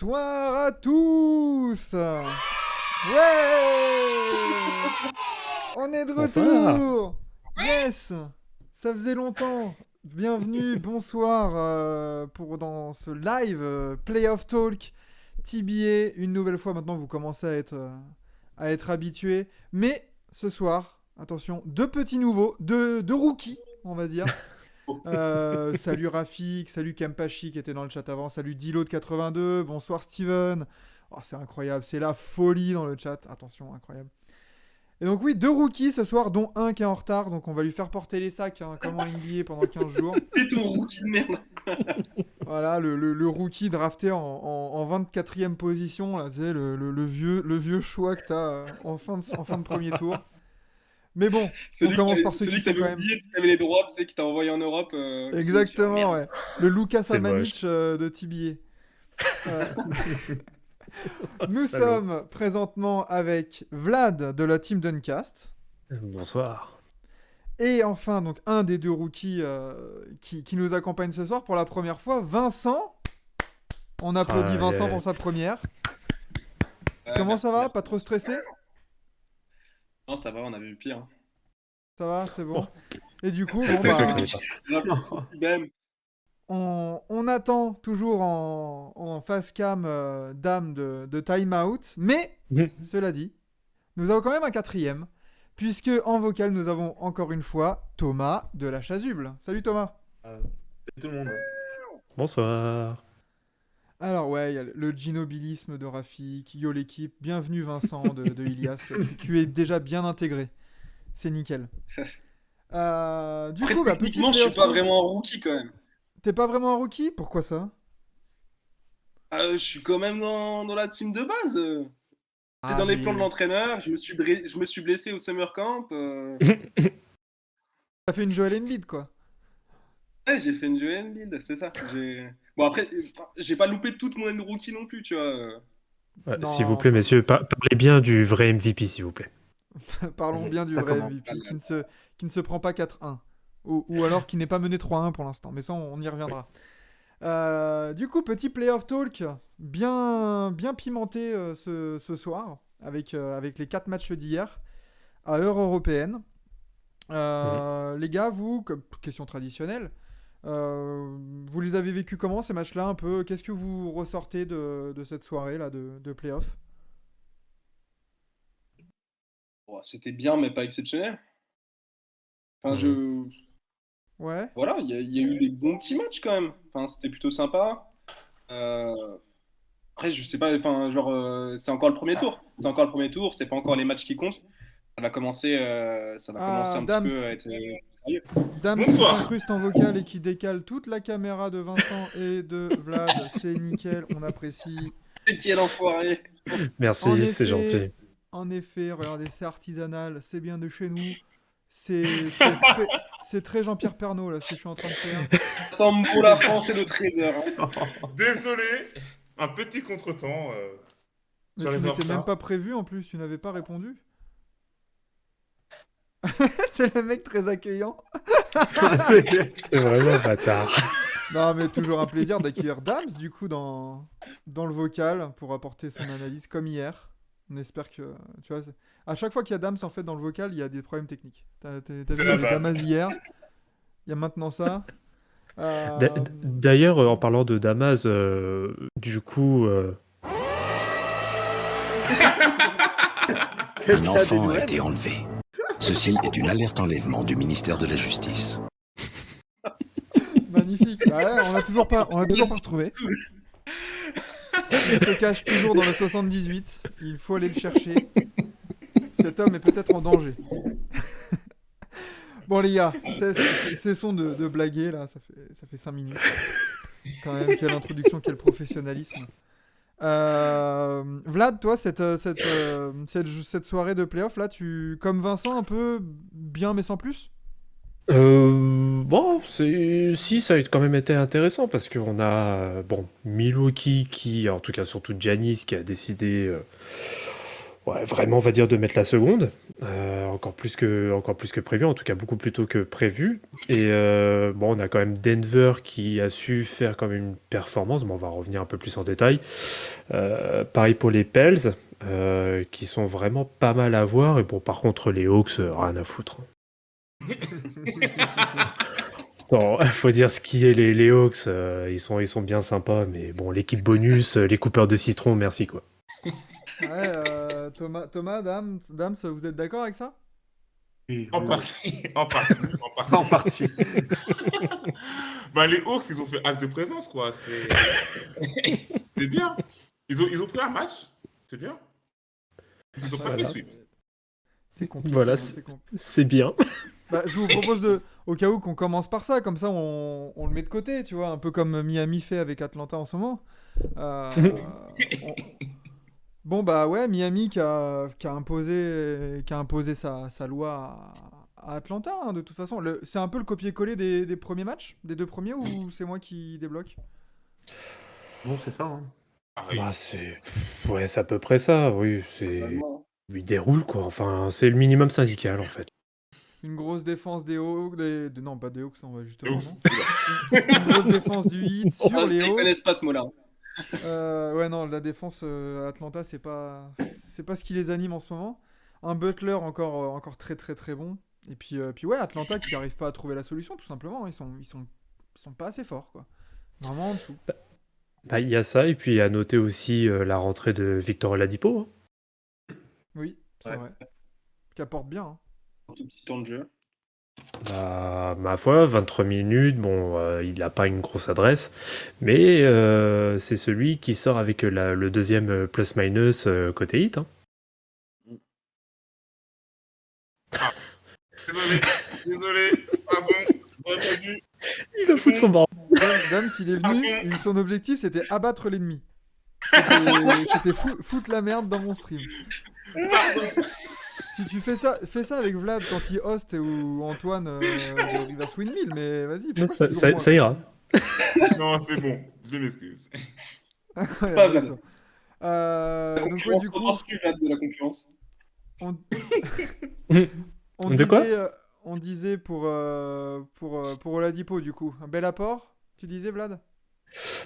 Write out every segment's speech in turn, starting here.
Bonsoir à tous. Ouais. On est de Bonsoir. retour. Yes. Ça faisait longtemps. Bienvenue, bonsoir pour dans ce live Playoff Talk TBA. Une nouvelle fois maintenant, vous commencez à être habitués. Mais ce soir, attention, deux petits nouveaux, deux rookies, on va dire. Salut Rafik, salut Kempachi qui était dans le chat avant, salut Dilo de 82, bonsoir Steven. Oh, c'est incroyable, c'est la folie dans le chat, attention, incroyable. Et donc oui, deux rookies ce soir, dont un qui est en retard, donc on va lui faire porter les sacs hein, comme en NBA pendant 15 jours. C'est ton rookie de merde. Voilà, le rookie drafté en 24e position, là, tu sais, le vieux choix que t'as en fin de premier tour. Mais bon, on commence par ceux qui sont Celui que quand t'avais même... oublié, tu avais les droits, tu sais, qui t'a envoyé en Europe. Exactement, ouais. Le Lucas C'est Samanic de TBA. Euh, Nous Salaud. sommes présentement avec Vlad de la team Duncast. Bonsoir. Et enfin, donc un des deux rookies qui nous accompagne ce soir pour la première fois, Vincent. On applaudit Vincent pour sa première. Comment ça va? Pas trop stressé? Non, ça va, on avait eu pire. Hein. Ça va, c'est bon. Bon. Et du coup, Ceux bon, qui bah, connaissent Ben, on attend toujours en face cam Dame de Time Out. Mais, pas. cela dit, nous avons quand même un quatrième. Puisque en vocal, nous avons encore une fois Thomas de la Chasuble. Salut Thomas. Salut tout le monde. Bonsoir. Alors ouais, il y a le ginobilisme de Rafik, yo l'équipe, bienvenue Vincent de Ilias, tu es déjà bien intégré, c'est nickel. Du après, coup, bah, petit techniquement, je suis playoff pas talk. vraiment un rookie quand même. T'es pas vraiment un rookie? Pourquoi ça? Je suis quand même dans la team de base. C'est dans les plans de mais l'entraîneur. Je me suis blessé au summer camp. t'as fait une Joel Embiid quoi. Ouais, j'ai fait une Joel Embiid, c'est ça. Bon, après, j'ai pas loupé toute mon rookie non plus, tu vois. S'il vous Non, plaît, ça messieurs, parlez bien du vrai MVP, s'il vous plaît. va. Parlons bien du Ça vrai commence MVP mal. qui ne se prend pas 4-1. Ou alors qui n'est pas mené 3-1 pour l'instant, mais ça on y reviendra. Du coup, petit playoff talk bien pimenté ce soir avec les 4 matchs d'hier à heure européenne. Les gars, vous, question traditionnelle, vous les avez vécus comment ces matchs-là un peu? Qu'est-ce que vous ressortez de cette soirée là de playoff? Bon, c'était bien, mais pas exceptionnel. Enfin, Ouais. voilà, il y a eu des bons petits matchs quand même. Enfin, c'était plutôt sympa. Euh, Après, je sais pas, enfin, genre, c'est encore le premier tour. C'est encore le premier tour, c'est pas encore les matchs qui comptent. Ça va commencer Ah, un petit Dams, peu à être sérieux. Dams qui Bonsoir. s'incruste en vocal et qui décale toute la caméra de Vincent et de Vlad, c'est nickel, on apprécie. Quel enfoiré! En Merci, c'est effet, gentil. En effet, regardez, c'est artisanal, c'est bien de chez nous. C'est très Jean-Pierre Pernaut là ce que je suis en train de faire. Sambo la France et le trésor. Hein. Désolé, un petit contretemps. Mais tu J'arrive en n'étais même retard. pas prévu en plus, tu n'avais pas répondu. C'est le mec très accueillant. C'est vraiment un bâtard. Non mais toujours un plaisir d'accueillir Dams du coup dans le vocal pour apporter son analyse comme hier. On espère que tu vois. À chaque fois qu'il y a Dams en fait dans le vocal, il y a des problèmes techniques. T'as vu, C'est il y la avait base. Damas hier, il y a maintenant ça. D'a- Euh, D'ailleurs, en parlant de Damas, du coup, Un enfant a été enlevé. Ceci est une alerte enlèvement du ministère de la Justice. Magnifique. Bah ouais, on l'a toujours pas retrouvé. Il se cache toujours dans le 78. Il faut aller le chercher. Cet homme est peut-être en danger. Bon les gars, cessons de blaguer là. Ça fait 5 minutes. Quand même, quelle introduction, quel professionnalisme. Vlad, toi, cette soirée de playoff là, tu comme Vincent un peu bien mais sans plus. bon, si, ça a quand même été intéressant parce qu'on a, bon, Milwaukee qui, en tout cas surtout Giannis, qui a décidé Ouais, vraiment, on va dire de mettre la seconde, encore plus que prévu, en tout cas beaucoup plus tôt que prévu. Et bon, on a quand même Denver qui a su faire quand même une performance. Bon, on va revenir un peu plus en détail. Pareil pour les Pels, qui sont vraiment pas mal à voir. Et bon, par contre, les Hawks, rien à foutre. Non, faut dire ce qui est les Hawks, ils sont bien sympas, mais bon, l'équipe bonus, les coupeurs de citron, merci quoi. Ouais, Thomas, Dams, vous êtes d'accord avec ça? Oui, En oui, partie, en partie, en oui. partie. En partie. Bah, les Hawks, ils ont fait acte de présence, quoi. C'est bien. Ils ont pris un match. C'est bien. Ils se sont pas fait Voilà. sweep. C'est compliqué. Voilà, hein, c'est c'est compliqué. c'est bien. Bah, je vous propose au cas où qu'on commence par ça, comme ça on le met de côté, tu vois, un peu comme Miami fait avec Atlanta en ce moment. On- Bon bah ouais, Miami qui a imposé sa loi à Atlanta, hein, de toute façon. C'est un peu le copier-coller des premiers matchs, des deux premiers, ou c'est moi qui débloque? Bon, c'est ça. Hein. Pareil. Bah, ouais, c'est à peu près ça, oui. Normalement. Il déroule, quoi. Enfin, c'est le minimum syndical, en fait. Une grosse défense des Hawks, non pas des Hawks, on va Les justement, Hawks, non? oula. Une grosse défense du Heat sur Ah, les ils Hawks. connaissent pas ce mot-là. Ouais, non, la défense Atlanta, c'est pas ce qui les anime en ce moment. Un Butler encore très très très bon. Et puis ouais, Atlanta qui n'arrive pas à trouver la solution, tout simplement. Ils sont pas assez forts, quoi. Vraiment en dessous. Bah, il y a ça, et puis à noter aussi la rentrée de Victor Oladipo, hein. Oui, c'est Ouais. vrai. Qui apporte bien. Hein. Un tout petit temps de jeu. Bah, ma foi, 23 minutes, bon, il n'a pas une grosse adresse, mais c'est celui qui sort avec le deuxième plus-minus côté hit, hein. Désolé, désolé, pardon, j'aurais pas dû. Il va foutre son bord. Dams, il est venu, son objectif c'était abattre l'ennemi. C'était foutre la merde dans mon stream. Tu fais ça avec Vlad quand il host ou Antoine de Reverse Windmill, mais vas-y, pourquoi c'est toujours moi, Ça ira. Non, c'est bon, je m'excuse. Incroyable, Pas bien Vlad. sûr. La Donc ouais, concurrence, du coup, on pense plus Vlad de la concurrence. on, on De quoi disait, on disait pour Oladipo, du coup, un bel apport, tu disais Vlad?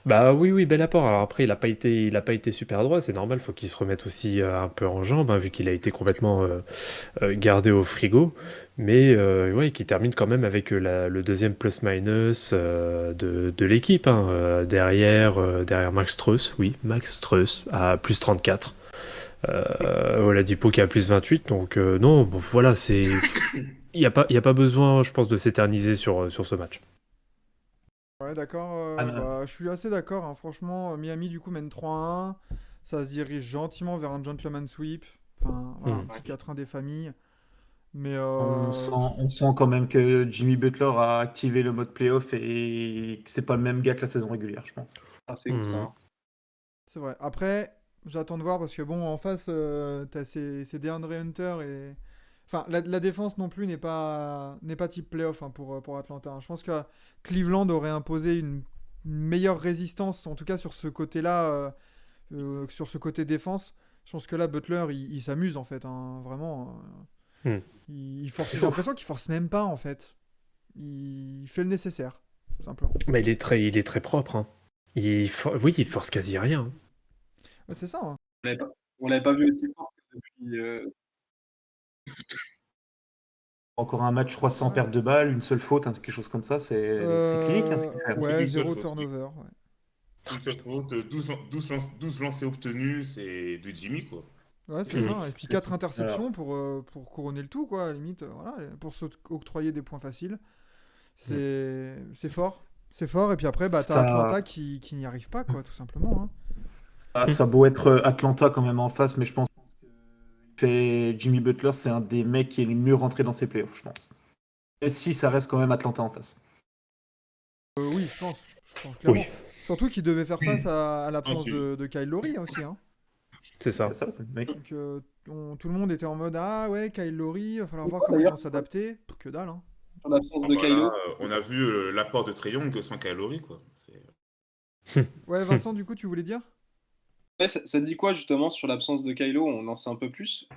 Bah oui, bel apport. Alors après, il a pas été super droit, c'est normal, faut qu'il se remette aussi un peu en jambes, hein, vu qu'il a été complètement gardé au frigo. Mais ouais, qui termine quand même avec le deuxième plus-minus de l'équipe, hein, derrière Max Strus, oui, Max Strus à plus 34. Oladipo qui a plus 28, donc non, bon, voilà, il y a pas besoin, je pense, de s'éterniser sur ce match. Ouais, d'accord. Ah, non. Bah, je suis assez d'accord. Hein. Franchement, Miami, du coup, mène 3-1. Ça se dirige gentiment vers un gentleman sweep. Enfin, voilà, un petit 4-1 des familles. Mais On sent quand même que Jimmy Butler a activé le mode playoff et que c'est pas le même gars que la saison régulière, je pense. Ah, c'est ouf, ça. Hein. c'est vrai. Après, j'attends de voir parce que, bon, en face, t'as ces DeAndre Hunter et. Enfin, la défense non plus n'est pas type playoff hein, pour Atlanta. Hein. Je pense que Cleveland aurait imposé une meilleure résistance, en tout cas sur ce côté-là, sur ce côté défense. Je pense que là, Butler, il s'amuse en fait, hein, vraiment. Il force. J'ai l'impression qu'il force même pas en fait. Il fait le nécessaire, tout simplement. Mais il est très propre, hein. Oui, il force quasi rien, hein. Ouais, c'est ça. Hein. On l'avait pas vu aussi fort que depuis. Encore un match, je crois, sans perte de balle, une seule faute, quelque chose comme ça, c'est clinique, hein, ce qu'il fait. Ouais, Une seule zéro faute, turnover. Ouais. Une seule faute, 12 lancers obtenus, c'est de Jimmy, quoi. Ouais, c'est ça. Et puis 4 interceptions Alors. pour couronner le tout, quoi, à la limite. Voilà, pour s'octroyer des points faciles. C'est fort. C'est fort. Et puis après, bah, t'as Ça- Atlanta qui n'y arrive pas, quoi, tout simplement. Hein. Ça a beau être Atlanta quand même en face, mais je pense que Jimmy Butler, c'est un des mecs qui est le mieux rentré dans ses playoffs, je pense. Même si ça reste quand même Atlanta en face. Oui, je pense clairement. Oui, Surtout qu'il devait faire face à l'absence Ok. de Kyle Lowry aussi. Hein. c'est ça. C'est ça, c'est le mec. Donc tout le monde était en mode ah ouais, Kyle Lowry, il va falloir voir Pourquoi, comment ils vont d'ailleurs s'adapter. Que dalle. Hein. En l'absence Ah, de bah Kylo. là, on a vu l'apport de Trae Young sans calories, quoi. Ouais, Vincent, du coup, tu voulais dire? Ouais, ça te dit quoi justement sur l'absence de Kylo? On en sait un peu plus?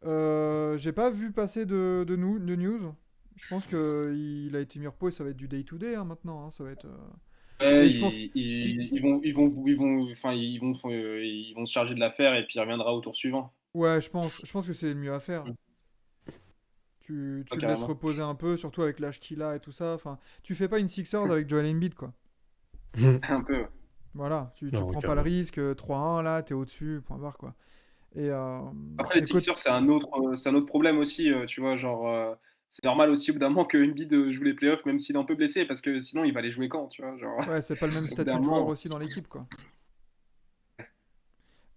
J'ai pas vu passer de news. Je pense que il a été mis au repos et ça va être du day-to-day hein, maintenant. Hein, ça va être. Ouais, Mais je pense. Si... ils vont se charger de l'affaire et puis il reviendra au tour suivant. Ouais, je pense que c'est le mieux à faire. Tu Ouais, le laisses carrément. reposer un peu, surtout avec l'âge qu'il a et tout ça. Enfin, tu fais pas une Sixers avec Joel Embiid, quoi. Un peu. Voilà, tu Non, prends pas le carrément. risque, 3-1 là, t'es au-dessus, point barre, quoi. Et, Après, les et côté- Sixers, c'est un autre problème aussi, tu vois, genre, c'est normal aussi au bout d'un moment que Embiid joue les playoffs, même s'il est un peu blessé, parce que sinon il va les jouer quand, tu vois, genre, Ouais, c'est pas le même au bout d'un statut de joueur moment. aussi dans l'équipe, quoi.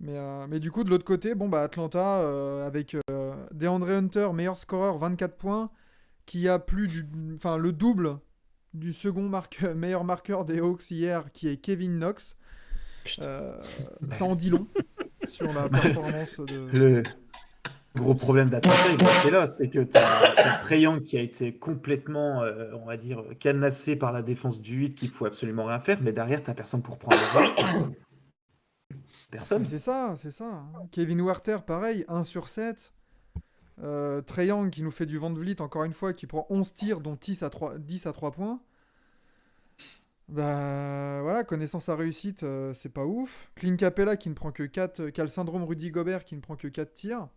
Mais du coup, de l'autre côté, bon, bah, Atlanta, avec DeAndre Hunter, meilleur scoreur, 24 points, qui a enfin, le double du second meilleur marqueur des Hawks hier, qui est Kevin Knox. Putain. Euh, Ça en dit long sur la performance de. Le gros problème d'Atlanta, il a été là, c'est que t'as Trae Young qui a été complètement, on va dire, cadenassé par la défense du 8 qui pouvait absolument rien faire, mais derrière, t'as personne pour prendre le relais. Mais Personne. c'est ça, c'est ça. Hein. Kevin Werther, pareil, 1 sur 7. Trae Young qui nous fait du Van Vliet, encore une fois, qui prend 11 tirs, dont 10 à 3 points. Bah voilà, connaissant sa réussite, c'est pas ouf. Clint Capella qui ne prend que 4, qui a le syndrome Rudy Gobert qui ne prend que 4 tirs,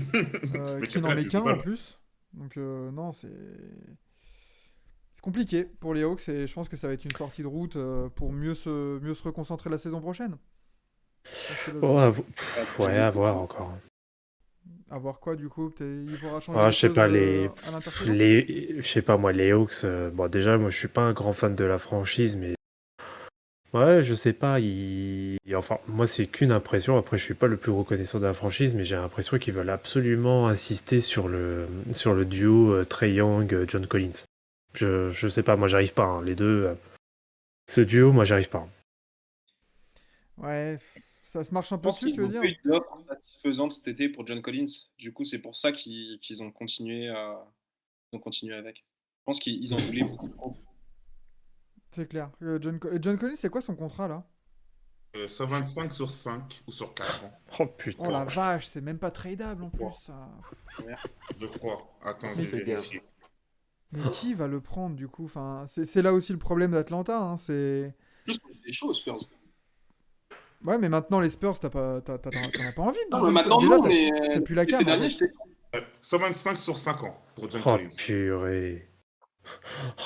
Mais qui n'en Capella met qui joue qu'un pas, en là. plus. Donc non, c'est compliqué pour les Hawks et je pense que ça va être une sortie de route pour mieux se reconcentrer la saison prochaine. Je pense que Oh, ouais, à J'avoue. voir encore. à voir quoi du coup, il faudra changer Ah, des je sais choses pas, à l'intersaison. je sais pas, moi, les Hawks, bon, déjà, moi, je suis pas un grand fan de la franchise, mais ouais, je sais pas, enfin, moi, c'est qu'une impression. Après, je suis pas le plus reconnaissant de la franchise, mais j'ai l'impression qu'ils veulent absolument insister sur le duo Trae Young, John Collins. Je sais pas, moi, j'arrive pas, hein. Les deux, ce duo, moi, j'arrive pas. Ouais, ça se marche un Je peu pense dessus, tu qu'ils veux n'ont pas dire? eu d'offre satisfaisante cet été pour John Collins. Du coup, c'est pour ça qu'ils ont continué avec. Je pense qu'ils en voulaient beaucoup trop. C'est clair. John Collins, c'est quoi son contrat là? 125 sur 5 ou sur 4 ans, Oh je Oh putain. la crois. vache, c'est même pas tradable en Je plus crois. ça. Je crois. Attends, je Mais, C'est vais bien. vérifier. mais qui va le prendre du coup? Enfin, c'est là aussi le problème d'Atlanta. Hein, c'est. En plus, c'est chaud, Spurs. Ouais, mais maintenant les Spurs, t'en as pas envie de Non, mais John Collins. maintenant, Déjà, non, mais t'as plus la l'été cam en dernier, fait. j'étais. 125 sur 5 ans pour John Oh Collins. purée.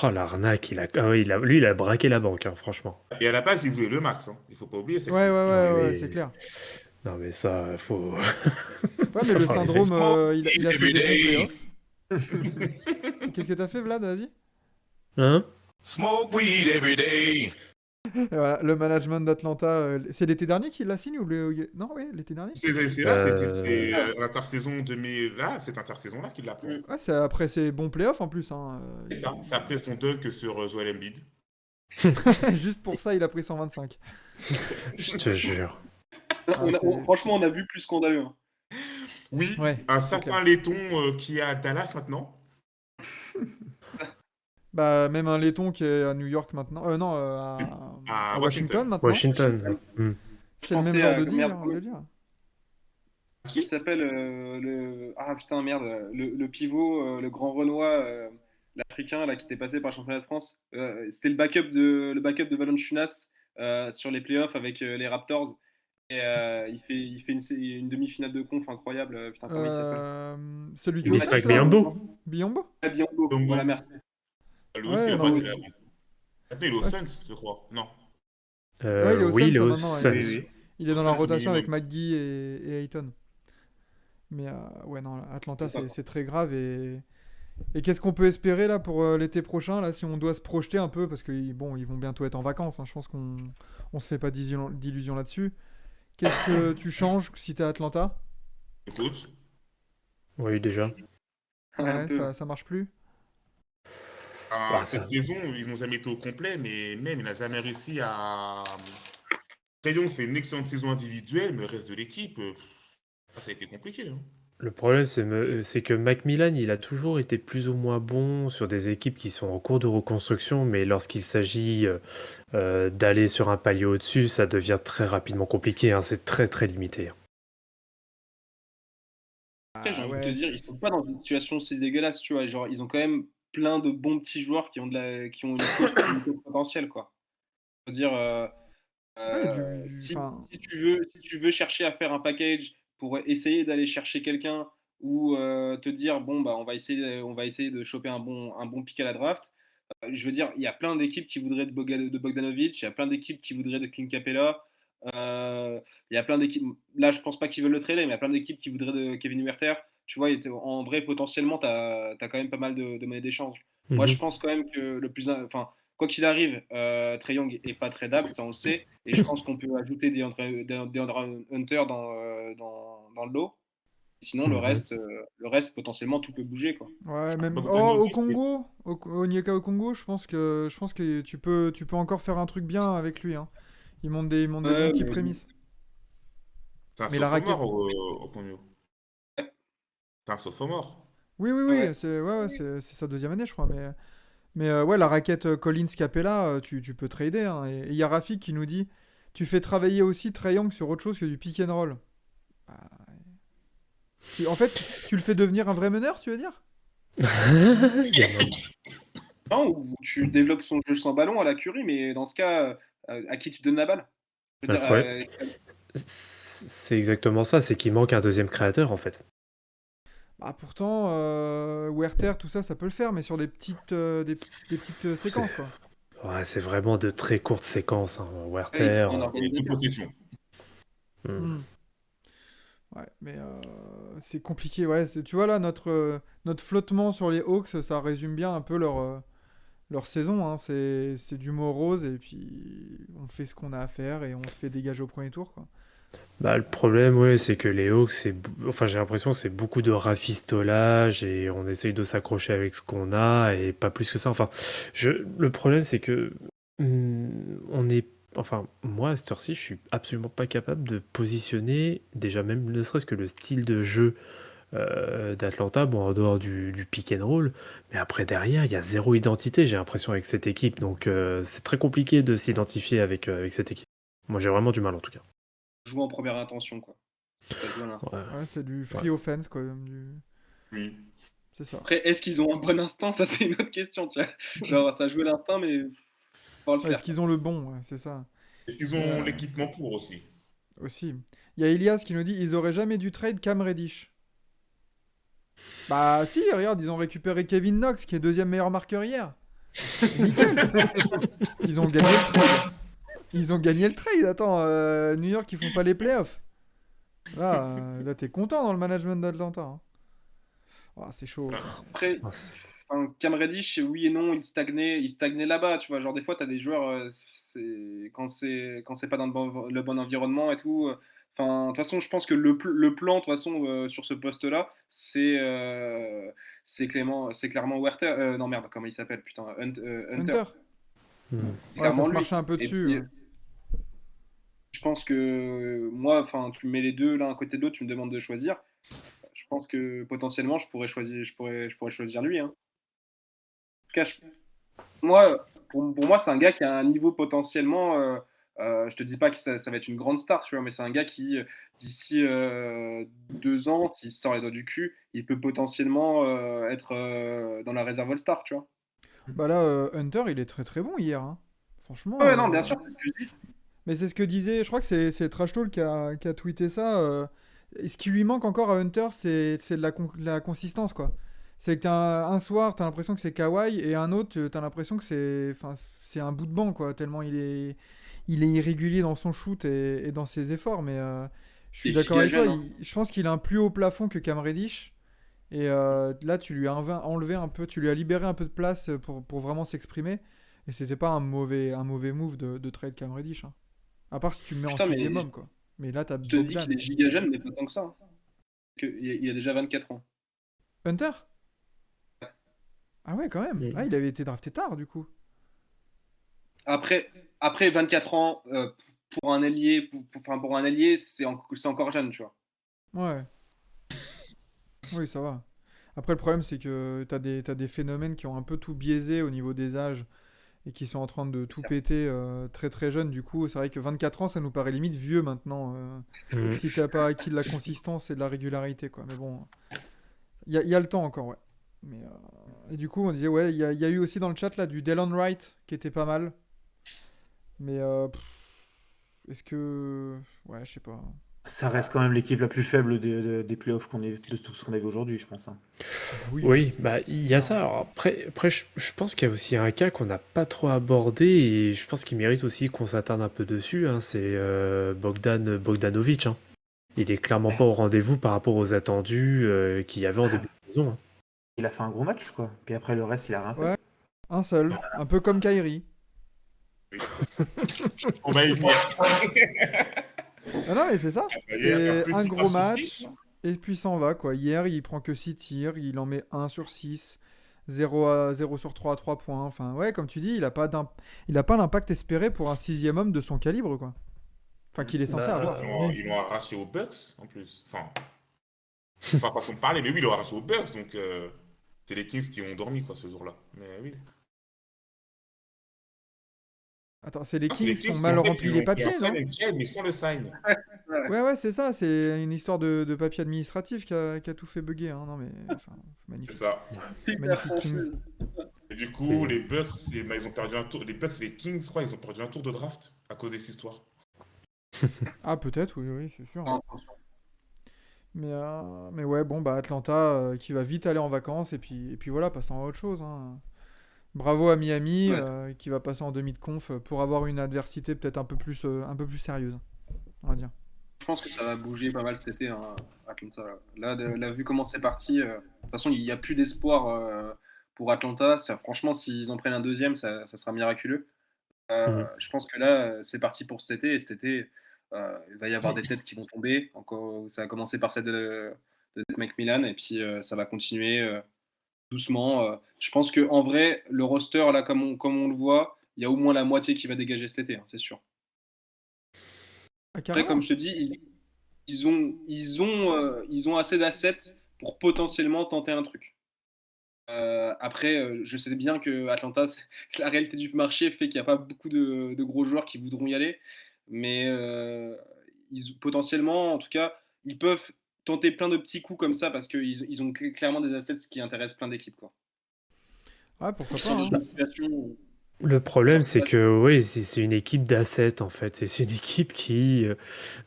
Oh l'arnaque, lui, il a braqué la banque, hein, franchement. Et à la base, il voulait le max. Hein. Il faut pas oublier Ouais, ouais, celle-ci. Non, ouais, c'est mais, clair. non, mais ça, faut. Ouais, mais Ça le va arriver. syndrome, il a fait des bons playoffs. Qu'est-ce que t'as fait, Vlad? Vas-y. Hein? Smoke weed every day. Et voilà, le management d'Atlanta, c'est l'été dernier qu'il l'a signé ou Non, oui, l'été dernier. C'est là, c'est Euh, l'intersaison 2000. Là, cette intersaison-là qu'il l'apprend. Mm. Ouais, c'est après ses bons playoffs en plus. Hein. C'est ça. C'est après son dunk sur Joel Embiid. Juste pour ça, il a pris 125. Je te jure. Ah, Franchement, on a vu plus qu'on a eu. Hein. Oui, Ouais, un c'est clair. certain laiton qui est à Dallas maintenant. Bah, même un laiton qui est à New York maintenant. Non, À à Washington Washington. maintenant. Washington. Hmm. Je C'est le même pensais genre à. de Merde, délire. il s'appelle le. Ah putain, merde. Le pivot, le grand Renoir, l'Africain, là, qui était passé par le championnat de France. C'était le backup de Valanciunas sur les playoffs avec les Raptors. Et il fait une demi-finale de conf incroyable. Putain, comment il s'appelle? Celui qui est au Bismack Suns, là Biyombo? Biyombo? Ah, Biombo. Donc, Voilà, merci. lui aussi, il Ouais, n'a pas non. été là. Maintenant, il est au Ouais, Suns, je crois. Non. ouais, il est au Oui, Suns il est ça, au maintenant. Suns. Oui, oui. Il est Au dans la Suns au rotation avec minimum. McGee et Ayton. Mais ouais, non, Atlanta, D'accord. c'est très grave. Et qu'est-ce qu'on peut espérer là pour l'été prochain, là, si on doit se projeter un peu, parce que bon, ils vont bientôt être en vacances. Hein, je pense qu'on se fait pas d'illusions là-dessus. Qu'est-ce que tu changes si t'es à Atlanta? Écoute, Oui, déjà. Un Ouais, peu. ça marche plus. Bah, cette ça. saison, ils n'ont jamais été au complet, mais même, il n'a jamais réussi à. Trae Young fait une excellente saison individuelle, mais le reste de l'équipe, ça a été compliqué. Hein. Le problème, c'est que Macmillan, il a toujours été plus ou moins bon sur des équipes qui sont en cours de reconstruction, mais lorsqu'il s'agit d'aller sur un palier au-dessus, ça devient très rapidement compliqué, hein, c'est très très limité, hein. Après, j'ai Ah envie de te ouais. dire, ils sont pas dans une situation si dégueulasse, tu vois. Genre, ils ont quand même plein de bons petits joueurs qui ont une cote potentielle, quoi. Je veux dire, Ouais, si, enfin, si tu veux chercher à faire un package pour essayer d'aller chercher quelqu'un ou te dire, bon, bah, on va essayer de choper un bon pick à la draft, je veux dire, il y a plein d'équipes qui voudraient de Bogdanovic, il y a plein d'équipes qui voudraient de Clint Capella. Il y a plein d'équipes. Là, je pense pas qu'ils veulent le trader, mais il y a plein d'équipes qui voudraient de Kevin Huerter. Tu vois, en vrai, potentiellement, tu as quand même pas mal de monnaie d'échange. Moi, je Mhm. pense quand même que le plus. Enfin, quoi qu'il arrive, Trae Young est pas tradable, ça on le sait. Et je pense qu'on peut ajouter DeAndre Hunter dans le lot. Sinon, Mhm. le reste, potentiellement, tout peut bouger, quoi. ouais, même au Bogdanovic, Congo, au Onyeka au Congo, je pense que tu peux encore faire un truc bien avec lui, hein. Il monte des bons Ouais, petits mais prémices. c'est un Mais la sophomore raquette, au Pogno. C'est un sophomore. oui, oui, oui, ouais. c'est sa deuxième année, je crois. Mais ouais, la raquette Collins Capella, tu peux trader, hein. Et il y a Rafik qui nous dit, tu fais travailler aussi Trae Young sur autre chose que du pick and roll. Ah, en fait, tu le fais devenir un vrai meneur, tu veux dire? Gamin. Non, ou tu développes son jeu sans ballon à la Curry, mais dans ce cas, à qui tu donnes la balle? Je veux Le dire, problème, c'est exactement ça, c'est qu'il manque un deuxième créateur en fait. Bah pourtant, Werther, tout ça, ça peut le faire, mais sur des petites C'est séquences, quoi. ouais, c'est vraiment de très courtes séquences, hein. il te Werther. faut un Et deux organisateur. possessions. Hmm. Hmm. Ouais, mais c'est compliqué, ouais. Tu vois là, notre flottement sur les Hawks, ça résume bien un peu leur saison, hein. C'est du morose, et puis on fait ce qu'on a à faire, et on se fait dégager au premier tour, quoi. Bah, le problème, ouais, c'est que les Hawks, enfin, j'ai l'impression que c'est beaucoup de rafistolage et on essaye de s'accrocher avec ce qu'on a et pas plus que ça. Enfin, le problème, c'est que on est, enfin, moi, à cette heure-ci, je suis absolument pas capable de positionner, déjà même ne serait-ce que le style de jeu d'Atlanta, bon, en dehors du pick and roll, mais après derrière, il y a zéro identité, j'ai l'impression, avec cette équipe. Donc, c'est très compliqué de s'identifier avec cette équipe. Moi, j'ai vraiment du mal en tout cas. Jouer en première intention, quoi. Ça joue à l'instant. Ouais, Ouais, c'est du ouais. free offense, quoi. Oui. C'est ça. Après, est-ce qu'ils ont un bon instinct? Ça, c'est une autre question, tu vois. Genre, ça joue à l'instinct, mais faut le Ouais, est-ce faire, quoi. qu'ils ont le bon? Ouais, c'est ça. Est-ce qu'ils Et, ont l'équipement pour aussi? aussi. Il y a Elias qui nous dit, ils auraient jamais dû trade Cam Reddish. Bah si, regarde, ils ont récupéré Kevin Knox, qui est deuxième meilleur marqueur hier. Nickel. Ils ont gagné le trade. Ils ont gagné le trade. Attends, New York, ils font pas les playoffs. Là t'es content dans le management d'Atlanta, hein. Ah, c'est chaud. Après, Ah, Cam Reddish, oui et non, il stagnait là-bas, tu vois. Genre, des fois, tu as des joueurs, quand c'est pas dans le bon environnement et tout. Enfin, de toute façon, je pense que le plan, de toute façon, sur ce poste-là, c'est clairement Werther. Non, merde, comment il s'appelle, putain, Hunter. Hunter. hmm. C'est Ouais, ça clairement se lui. marchait un peu Et dessus, puis, ouais. je pense que moi, enfin, tu mets les deux l'un à côté de l'autre, tu me demandes de choisir. Je pense que potentiellement, je pourrais choisir lui, hein. En tout cas, moi, pour moi, c'est un gars qui a un niveau potentiellement. Je te dis pas que ça va être une grande star, tu vois, mais c'est un gars qui, d'ici 2 ans, s'il sort les doigts du cul, il peut potentiellement être dans la réserve All-Star, tu vois. Bah là, Hunter, il est très très bon hier, hein. Ouais, Franchement. ouais, non, bien sûr, c'est ce que je dis. Mais c'est ce que disait, je crois que c'est Trash Talk qui a tweeté ça. Et ce qui lui manque encore à Hunter, c'est de la consistance, quoi. C'est que un soir, t'as l'impression que c'est Kawhi, et un autre, t'as l'impression que c'est un bout de banc, quoi. Tellement il est irrégulier dans son shoot et dans ses efforts. Mais je suis Il est d'accord giga avec toi, jeune, hein. je pense qu'il a un plus haut plafond que Cam Reddish. Et là, tu lui as enlevé un peu, tu lui as libéré un peu de place pour vraiment s'exprimer. Et c'était pas un mauvais move de trade Cam Reddish, hein. À part si tu le mets en Putain, sixième mais homme, quoi. Mais là, t'as je te dis qu'il Bogdan. est giga jeune, mais pas tant que ça, hein. Il a déjà 24 ans. Hunter? Ah ouais, quand même. Ah, Hmm. il avait été drafté tard, du coup. Après, après 24 ans, pour un ailier, enfin, pour un ailier, c'est encore jeune, tu vois. Ouais. Oui, ça va. Après, le problème, c'est que t'as des phénomènes qui ont un peu tout biaisé au niveau des âges et qui sont en train de tout Ça. péter très très jeune. Du coup, c'est vrai que 24 ans, ça nous paraît limite vieux maintenant. Mm. Si t'as pas acquis de la consistance et de la régularité, quoi. Mais bon, il y a le temps encore, ouais. Mais, et du coup, on disait, ouais, il y a eu aussi dans le chat là du Delon Wright qui était pas mal. Mais est-ce que. Ouais, je sais pas. Ça reste quand même l'équipe la plus faible des playoffs de tout ce qu'on a vu aujourd'hui, je pense, hein. Oui. Oui, bah il y a ça. Non. Alors après je pense qu'il y a aussi un cas qu'on n'a pas trop abordé et je pense qu'il mérite aussi qu'on s'attarde un peu dessus, hein, c'est Bogdanovic, hein. Il est clairement pas au rendez-vous par rapport aux attendus qu'il y avait en début de saison, hein. Il a fait un gros match, quoi. Puis après, le reste, il a rien fait. Ouais, un seul. Un peu comme Kyrie. On va y venir. Ah non, mais c'est ça. Hier, C'est un petit gros pas sur match. six. Et puis ça en va, quoi. Hier, il prend que 6 tirs. Il en met 1 sur 6. 0 sur 3 à 3 points. Enfin, ouais, comme tu dis, il a pas l'impact espéré pour un sixième homme de son calibre, quoi. Enfin, qu'il est censé Bah, avoir. Ils l'ont arraché aux Bucks en plus. Enfin, façon de parler, mais oui, ils l'ont arraché aux Bucks. Donc, c'est les Kings qui ont dormi quoi, ce jour-là. Mais oui. Attends, c'est les Non, c'est les Kings qui ont Kings mal en fait, rempli ils les ont pris un papiers, sign non? and trade, mais sans le sign. Ouais. Ouais, c'est ça. C'est une histoire de papier administratif qui a tout fait bugger, hein. Non, mais enfin, C'est magnifique. ça. La Magnifique Kings. française. Et du coup, les Bucks, ils ont perdu un tour. Les Bucks et les Kings, je crois, ils ont perdu un tour de draft à cause de cette histoire. Ah, peut-être, oui, oui, c'est sûr. Non, attention. Mais ouais, bon, bah Atlanta qui va vite aller en vacances et puis voilà, passant à autre chose, hein. Bravo à Miami Ouais. qui va passer en demi de conf pour avoir une adversité peut-être un peu plus sérieuse, on va dire. Je pense que ça va bouger pas mal cet été, hein, Atlanta. Là, vu comment c'est parti, de toute façon, il n'y a plus d'espoir pour Atlanta. Franchement, s'ils en prennent un deuxième, ça sera miraculeux. Mm. Je pense que là, c'est parti pour cet été. Et cet été, il va y avoir des têtes qui vont tomber. Encore, ça a commencé par celle de McMillan. Et puis, ça va continuer doucement. Je pense qu'en vrai, le roster, là, comme on le voit, il y a au moins la moitié qui va dégager cet été, hein, c'est sûr. Ah, Après, comme carrément. je te dis, ils ont assez d'assets pour potentiellement tenter un truc. Après, je sais bien que Atlanta, la réalité du marché fait qu'il n'y a pas beaucoup de gros joueurs qui voudront y aller. Mais potentiellement, en tout cas, ils peuvent tenter plein de petits coups comme ça parce qu'ils ont clairement des assets qui intéressent plein d'équipes, quoi. Ouais, pourquoi Ils pas, sont dans hein. une situation où, Le problème, genre, c'est que oui, c'est une équipe d'assets en fait. Et c'est une équipe qui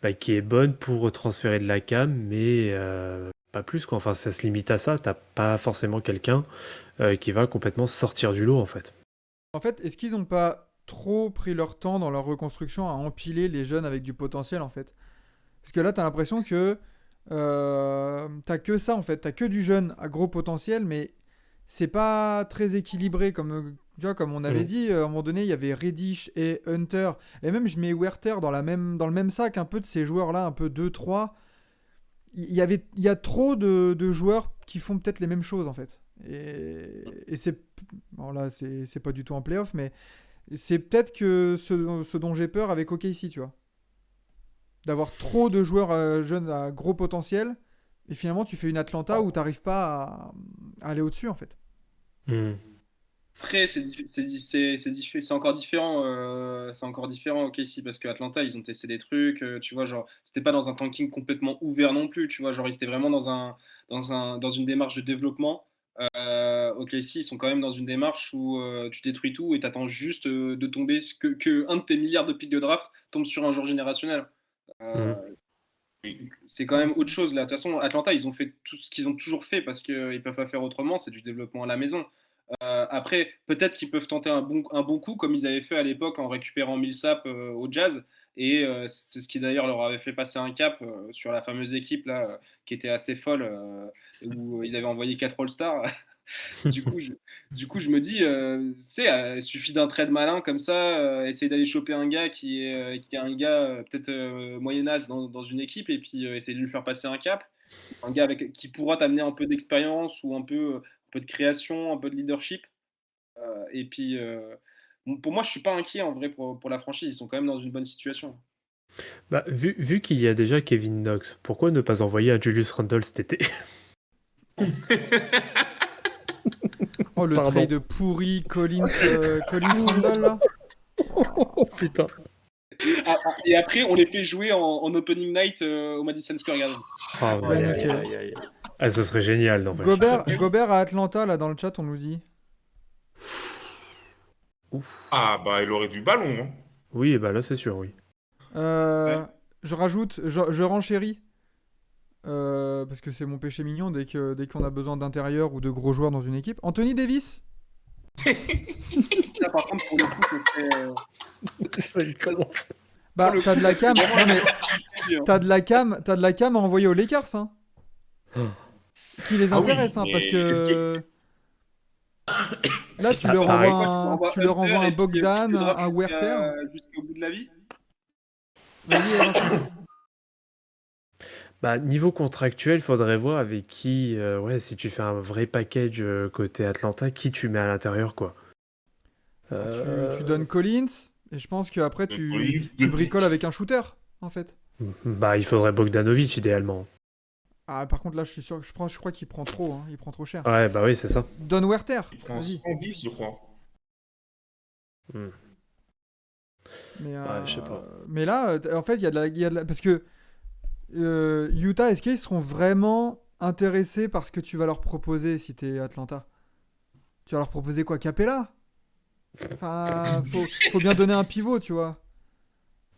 est bonne pour transférer de la cam, mais pas plus quoi. Enfin, ça se limite à ça. T'as pas forcément quelqu'un qui va complètement sortir du lot en fait. En fait, est-ce qu'ils n'ont pas trop pris leur temps dans leur reconstruction à empiler les jeunes avec du potentiel, en fait? Parce que là, t'as l'impression que t'as que ça, en fait. T'as que du jeune à gros potentiel, mais c'est pas très équilibré tu vois, comme on avait Mm. dit. À un moment donné, il y avait Reddish et Hunter. Et même, je mets Werther dans le même sac, un peu de ces joueurs-là, un peu 2-3. Il y a trop de joueurs qui font peut-être les mêmes choses, en fait. Et c'est. Bon, là, c'est pas du tout en playoff, mais c'est peut-être que ce dont j'ai peur avec OKC, tu vois. D'avoir trop de joueurs jeunes à gros potentiel. Et finalement, tu fais une Atlanta où t'arrives pas à aller au-dessus, en fait. Mm. après, c'est encore différent au KC parce qu'Atlanta, ils ont testé des trucs, tu vois, genre, c'était pas dans un tanking complètement ouvert non plus, tu vois, genre, ils étaient vraiment dans une démarche de développement. Au KC, ils sont quand même dans une démarche où tu détruis tout et t'attends juste de tomber, que un de tes milliards de pics de draft tombe sur un joueur générationnel. Mm. Euh, Oui. c'est quand Ouais, même autre chose là. De toute façon, Atlanta, ils ont fait tout ce qu'ils ont toujours fait parce qu'ils ne peuvent pas faire autrement, c'est du développement à la maison. Après, peut-être qu'ils peuvent tenter un bon coup comme ils avaient fait à l'époque en récupérant Millsap au Jazz. Et c'est ce qui d'ailleurs leur avait fait passer un cap sur la fameuse équipe là, qui était assez folle, où ils avaient envoyé 4 All-Stars. Du coup, je me dis, tu sais, il suffit d'un trade malin comme ça, essayer d'aller choper un gars qui est un gars peut-être moyen-âge dans une équipe et puis essayer de lui faire passer un cap. Un gars qui pourra t'amener un peu d'expérience ou un peu de création, un peu de leadership. Et puis, pour moi, je suis pas inquiet en vrai pour la franchise. Ils sont quand même dans une bonne situation. Bah, vu qu'il y a déjà Kevin Knox, pourquoi ne pas envoyer un Julius Randle cet été? Oh, le Pardon. trade pourri, Collins Randle, là. Oh putain. Et après, on les fait jouer en opening night au Madison Square Garden. Ah, Ouais, ouais. nickel. Ah, ce serait génial, non Gobert à Atlanta, là, dans le chat, on nous dit. Ah, bah, il aurait du ballon. Hein. Oui, bah là, c'est sûr, oui. Je rajoute, je renchéris. Parce que c'est mon péché mignon dès qu'on a besoin d'intérieur ou de gros joueurs dans une équipe. Anthony Davis. Ça, par contre, pour le coup, Ça, il commence. Bah, Pour le t'as de la coup, cam. vraiment, Non, mais t'as de la cam à envoyer aux Lakers, hein. Qui les Ah oui, intéresse, hein, mais parce est-ce que. Là, tu Ah, leur pareil. envoies un Bogdan, un Werther. Jusqu'au bout de la vie. Vas-y, Vincent. Bah, niveau contractuel, faudrait voir avec qui, ouais, si tu fais un vrai package côté Atlanta, qui tu mets à l'intérieur, quoi. Tu donnes Collins, et je pense qu'après, Collins, tu bricoles avec un shooter, en fait. Bah, il faudrait Bogdanovic, idéalement. Ah, par contre, là, je suis sûr, je crois qu'il prend trop, hein. Il prend trop cher. Ouais, bah oui, c'est ça. Donne Werther. Il prend Vas-y. 110, je crois. Hmm. Mais, Ouais, je sais pas. mais là, en fait, il y a de la... Parce que Utah, est-ce qu'ils seront vraiment intéressés par ce que tu vas leur proposer si t'es Atlanta? Tu vas leur proposer quoi, Capella? Enfin, faut bien donner un pivot, tu vois.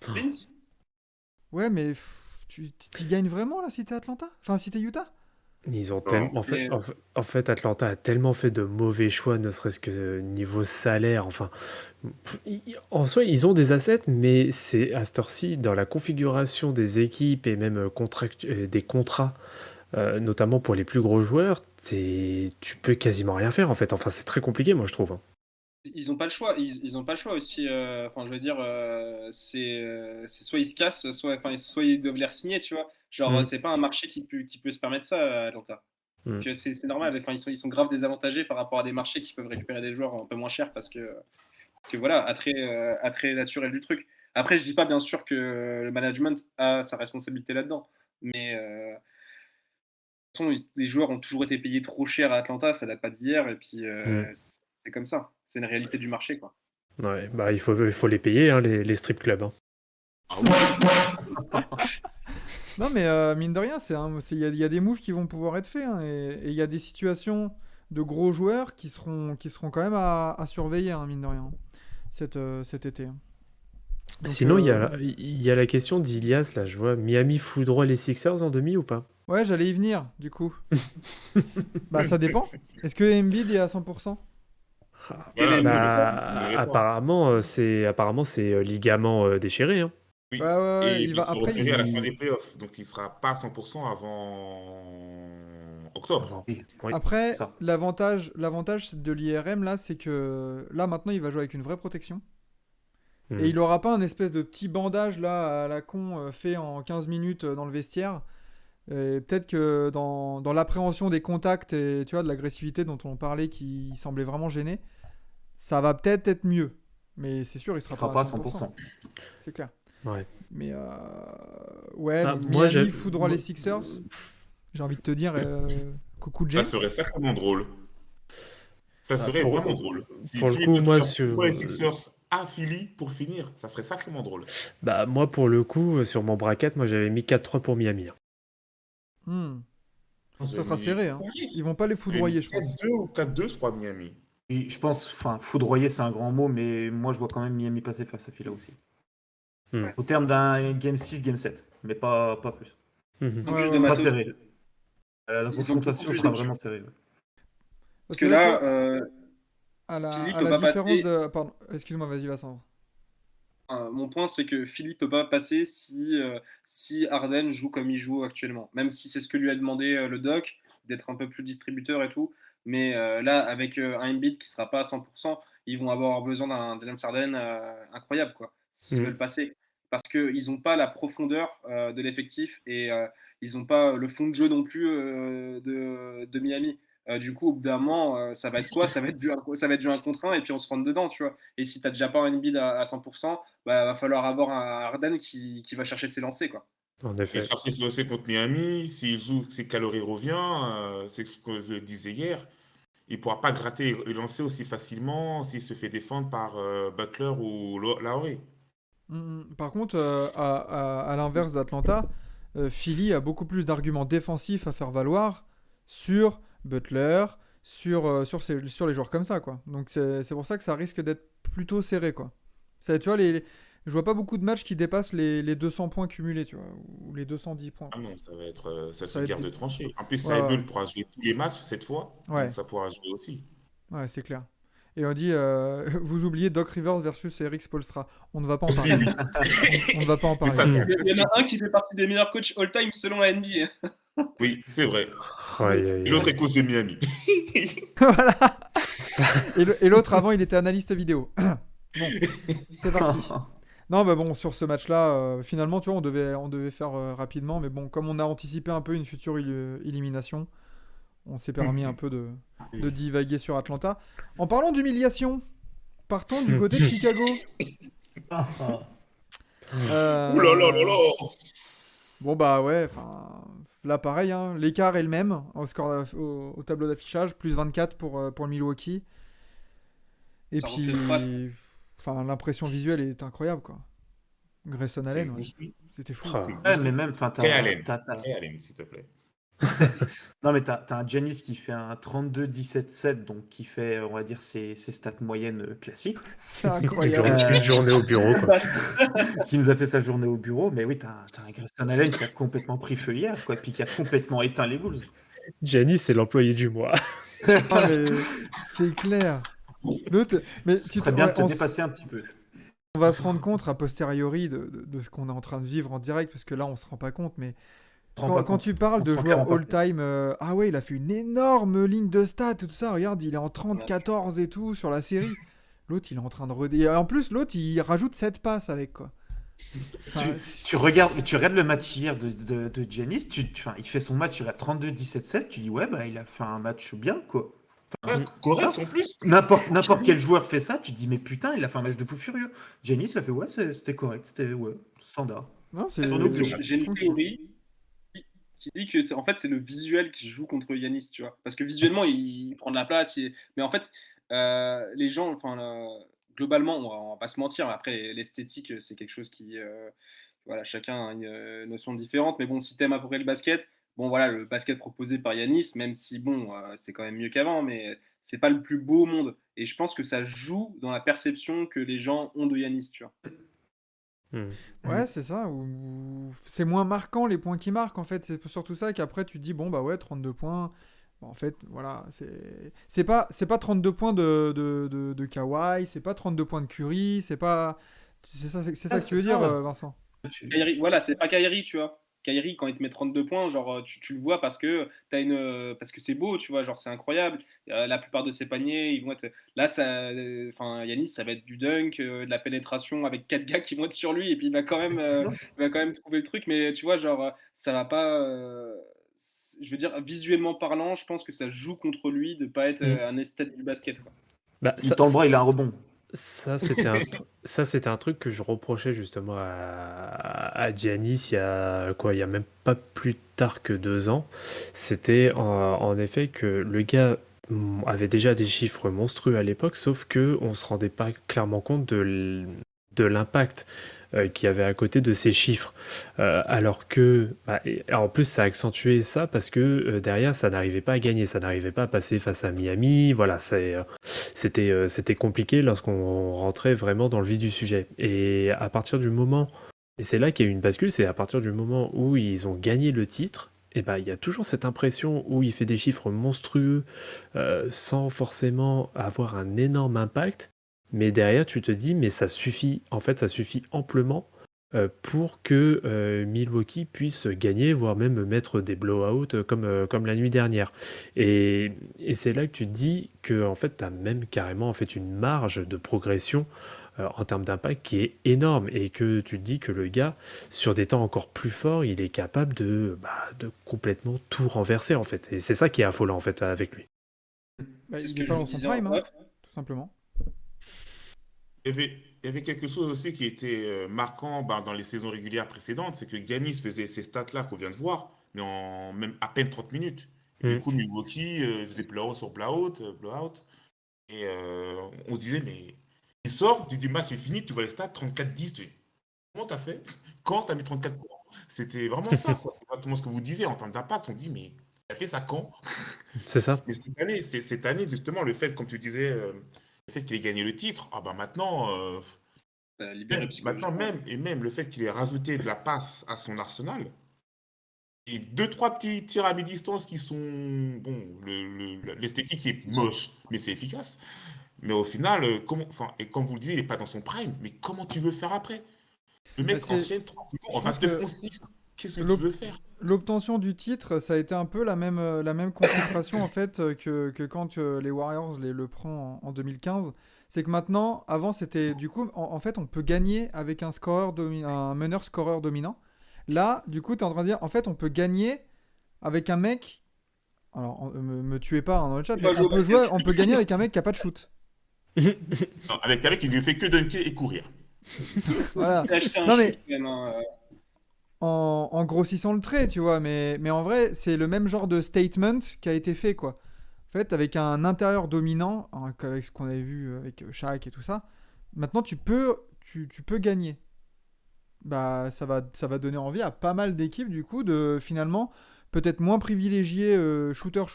Vince. Ouais, mais tu gagnes vraiment là si t'es Atlanta? Enfin, si t'es Utah? Ils ont Non, tellement. mais- En fait, Atlanta a tellement fait de mauvais choix, ne serait-ce que niveau salaire. Enfin, en soi, ils ont des assets, mais c'est à cette heure-ci, dans la configuration des équipes et même des contrats, notamment pour les plus gros joueurs, tu peux quasiment rien faire en fait. Enfin, c'est très compliqué, moi, je trouve. Hein. Ils n'ont pas le choix. Ils ont pas le choix aussi. Enfin, je veux dire, c'est soit ils se cassent, soit ils doivent les signer, tu vois. Genre, Mm. c'est pas un marché qui peut se permettre ça à Atlanta. Mm. Donc, c'est normal. Enfin, ils sont grave désavantagés par rapport à des marchés qui peuvent récupérer des joueurs un peu moins chers parce que voilà, attrait naturel du truc. Après, je dis pas bien sûr que le management a sa responsabilité là-dedans, mais de toute façon, les joueurs ont toujours été payés trop cher à Atlanta, ça date pas d'hier, et puis c'est comme ça. C'est une réalité du marché, quoi. Ouais, bah il faut les payer, hein, les strip clubs. Hein. Ah oui. Non, mais mine de rien, il y a des moves qui vont pouvoir être faits, hein, et il y a des situations de gros joueurs qui seront quand même à surveiller, hein, mine de rien, cet été. Hein. Donc, Sinon, il y a la question d'Ilias, là, je vois. Miami foudroie les Sixers en demi ou pas? Ouais, j'allais y venir, du coup. Bah, ça dépend. Est-ce que Embiid est à 100%? Voilà, Bah, ça dépend. apparemment, c'est ligament déchiré. Hein. Oui. Ouais, ouais, ouais, Et il il va se après. repérer à la fin des playoffs, donc il sera pas à 100% avant octobre. Oui. Oui. Après, ça. l'avantage de l'IRM là, c'est que là maintenant, il va jouer avec une vraie protection. Mm. Et il aura pas un espèce de petit bandage là à la con fait en 15 minutes dans le vestiaire. Et peut-être que dans l'appréhension des contacts et tu vois de l'agressivité dont on parlait qui semblait vraiment gêné, ça va peut-être être mieux. Mais c'est sûr, il Il sera sera pas pas à à 100%. 100%. C'est clair. Ouais. Mais ouais, Ah, donc moi, Miami j'ai- foudroie les Sixers. J'ai envie de te dire, coucou Ça James. serait sacrément drôle. Ça serait pour- vraiment drôle. Si pour le tu coup, mets moi, les Sixers à Philly pour finir, ça serait sacrément drôle. Bah, moi, pour le coup, sur mon bracket, moi, j'avais mis 4-3 pour Miami. Hein. Hmm. Ça J'avais sera mis- serré. Hein. Ils vont pas les foudroyer, je pense. 4-2 ou 4-2, je crois, Miami. Et je pense, enfin, foudroyer, c'est un grand mot, mais moi, je vois quand même Miami passer face à Phila aussi. Hmm. Au terme d'un Game 6, Game 7, mais pas plus. Mhm. En Ouais, plus ouais, de Pas matos. serré. La Ils ont confrontation beaucoup plus sera d'options. vraiment serrée. Ouais. Parce que tu là, vois, à Philippe la peut pas différence passer. de. Pardon, excuse-moi, vas-y, Vincent. Mon point, c'est que Philippe peut pas passer si Harden joue comme il joue actuellement. Même si c'est ce que lui a demandé le doc, d'être un peu plus distributeur et tout. Mais là, avec un Embiid qui sera pas à 100%, ils vont avoir besoin d'un James Harden incroyable, quoi, s'ils Mm. veulent passer. Parce qu'ils n'ont pas la profondeur de l'effectif et ils n'ont pas le fond de jeu non plus de Miami. Du coup, au bout d'un moment, ça va être quoi? Ça va être du 1 contre 1 et puis on se rentre dedans, tu vois. Et si tu n'as déjà pas un Embiid à 100%, bah, va falloir avoir un Harden qui va chercher ses lancers, quoi. En Et effet. chercher aussi contre Miami, s'il joue, si Calorie revient, c'est ce que je disais hier, il ne pourra pas gratter et lancer aussi facilement s'il se fait défendre par Butler ou Lowry. Par contre, à l'inverse d'Atlanta, Philly a beaucoup plus d'arguments défensifs à faire valoir sur Butler, sur les joueurs comme ça, quoi. Donc c'est pour ça que ça risque d'être plutôt serré, quoi. Tu vois, je vois pas beaucoup de matchs qui dépassent les 200 points cumulés, tu vois, ou les 210 points, Ah quoi. non, ça va être Ça une va être guerre de tranchées. En plus, Ouais, Saibul pourra jouer tous les matchs cette fois, donc ouais, ça pourra jouer aussi. ouais, c'est clair. Et on dit, vous oubliez Doc Rivers versus Eric Spoelstra. On ne va pas en Aussi, parler. oui. On ne va pas en Mais parler. ça, c'est un Il y en a un classique. qui fait partie des meilleurs coachs all-time selon la NBA. Oui, c'est vrai. Aïe, Et aïe, l'autre aïe. est cause de Miami. Voilà. Et l'autre avant, il était analyste vidéo. Bon, c'est parti. Non, bah bon, sur ce match-là, finalement, tu vois, on devait faire rapidement, mais bon, comme on a anticipé un peu une future élimination, on s'est permis un peu de divaguer sur Atlanta. En parlant d'humiliation, partons du côté de Chicago. Ouh là là là Euh, là! Bon, bah ouais, enfin, là pareil, hein, l'écart est le même au score, au tableau d'affichage, plus 24 pour le Milwaukee. Et Ça refait froid. puis, enfin, l'impression visuelle est incroyable, quoi. Grayson C'est Allen, ouais. Goose Nuit. C'était fou. Ah. C'est Ouais, Goose mais Nuit. même, enfin, Ray Allen. t'as- Ray Allen, s'il te plaît. non, mais t'as un Giannis qui fait un 32-17-7, donc qui fait, on va dire, ses stats moyennes classiques, C'est Une, incroyable. une journée au bureau, quoi. qui nous a fait sa journée au bureau. Mais oui, t'as un Grayson Allen qui a complètement pris feu hier, quoi, puis qui a complètement éteint les Bulls. Giannis, c'est l'employé du mois. Ah, mais c'est clair. L'autre, mais Ce serait bien ouais, de te dépasser un petit peu. on va se rendre compte a posteriori de ce qu'on est en train de vivre en direct, parce que là, on se rend pas compte, mais On se rend pas quand compte. tu parles On de se rend joueurs clairement pas compte. all-time, ah ouais, il a fait une énorme ligne de stats et tout ça. Regarde, il est en 30-14 et tout sur la série. L'autre, il est en train de et en plus, l'autre, il rajoute 7 passes avec, quoi. Enfin, Tu regardes le match hier de Giannis, enfin, il fait son match à 32-17-7, tu dis ouais, bah, il a fait un match bien, quoi. Ouais, correct en plus. N'importe quel joueur fait ça, tu te dis mais putain, il a fait un match de fou furieux. Giannis il a fait ouais, c'était correct, c'était ouais, standard. non, c'est On est au bureau. J'ai une tranquille. théorie qui dit que en fait c'est le visuel qui joue contre Yanis, tu vois. Parce que visuellement il prend de la place, mais en fait les gens, enfin globalement on va pas se mentir, mais après l'esthétique c'est quelque chose qui voilà, chacun a une notion différente, mais bon, si t'aimes à peu près le basket, bon voilà, le basket proposé par Yanis, même si bon, c'est quand même mieux qu'avant, mais c'est pas le plus beau au monde. Et je pense que ça joue dans la perception que les gens ont de Yanis, tu vois. Hmm. Ouais, c'est ça. Ou c'est moins marquant les points qui marquent en fait. C'est surtout ça qu'après tu te dis bon bah ouais 32 points. Bon, en fait voilà c'est pas 32 points de Kawhi, c'est pas 32 points de Curry, c'est ça que tu C'est veux ça, dire ouais. Vincent. Kyrie, voilà, c'est pas Kyrie, tu vois. Kyrie, quand il te met 32 points, genre, tu le vois parce que parce que c'est beau, tu vois, genre, c'est incroyable. La plupart de ses paniers, ils vont être. Là, enfin, Yanis, ça va être du dunk, de la pénétration avec 4 gars qui vont être sur lui, et puis C'est ça. il va quand même trouver le truc, mais tu vois, genre, ça va pas. Je veux dire, visuellement parlant, je pense que ça joue contre lui de pas être un esthète du basket, quoi. Bah, Il tend le bras, il a un rebond. ça, c'était un truc que je reprochais justement à Giannis il y a même pas plus tard que 2 ans. C'était en effet que le gars avait déjà des chiffres monstrueux à l'époque, sauf que on se rendait pas clairement compte de l'impact qu'il y avait à côté de ces chiffres. Alors que, et en plus, ça a accentué ça parce que derrière, ça n'arrivait pas à gagner, ça n'arrivait pas à passer face à Miami. Voilà, c'était compliqué lorsqu'on rentrait vraiment dans le vif du sujet. Et à partir du moment, et c'est là qu'il y a eu une bascule, c'est à partir du moment où ils ont gagné le titre, et ben, il y a toujours cette impression où il fait des chiffres monstrueux sans forcément avoir un énorme impact. Mais derrière, tu te dis, mais ça suffit, en fait, ça suffit amplement pour que Milwaukee puisse gagner, voire même mettre des blowouts comme la nuit dernière. Et c'est là que tu te dis que en fait, tu as même carrément en fait, une marge de progression en termes d'impact qui est énorme et que tu te dis que le gars, sur des temps encore plus forts, il est capable de complètement tout renverser en fait. Et c'est ça qui est affolant en fait avec lui. Bah, C'est ce il que est je pas me dans son disais en prime, hein, off. tout simplement. Il y y avait quelque chose aussi qui était marquant dans les saisons régulières précédentes, c'est que Giannis faisait ces stats-là qu'on vient de voir, mais en même à peine 30 minutes. Et du Mm. coup, Milwaukee faisait blowout sur blowout, blowout. Et on se disait, mais il sort, tu dis, match est fini, tu vois les stats, 34-10. Tu dis, comment t'as fait? Quand t'as mis 34 points? C'était vraiment ça, quoi. C'est pas tout ce que vous disiez en termes d'impact. On dit, mais il a fait ça quand? C'est ça. Mais cette année, justement, le fait, comme tu disais, le fait qu'il ait gagné le titre, ah bah maintenant, Ça a libéré maintenant psychologiquement. même le fait qu'il ait rajouté de la passe à son arsenal, et deux, trois petits tirs à mi-distance qui sont, bon, l'esthétique est moche, mais c'est efficace. Mais au final, enfin, et comme vous le disiez, il n'est pas dans son prime, mais comment tu veux faire après? Le Bah, mec enchaîne 30 secondes en je pense 29 que 11 6. Qu'est-ce que tu l'op- veux faire? l'obtention du titre, ça a été un peu la même consécration en fait que quand les Warriors le prend en 2015. C'est que maintenant, avant c'était du coup, en fait, on peut gagner avec un meneur scoreur dominant. Là, du coup, tu es en train de dire, en fait, on peut gagner avec un mec. Alors, me tuez pas dans le chat, Tu mais vas jouer au basket. on peut gagner avec un mec qui a pas de shoot. Non, avec un mec qui ne fait que dunker et courir. Voilà. Il s'est acheté un Non, shoot, mais quand même, hein. en grossissant le trait, tu vois. Mais en vrai, c'est le même genre de statement qui a été fait, quoi. En fait, avec un intérieur dominant, avec ce qu'on avait vu avec Shaq et tout ça, maintenant tu peux gagner. Bah, ça va donner envie à pas mal d'équipes, du coup, de finalement peut-être moins privilégier shooter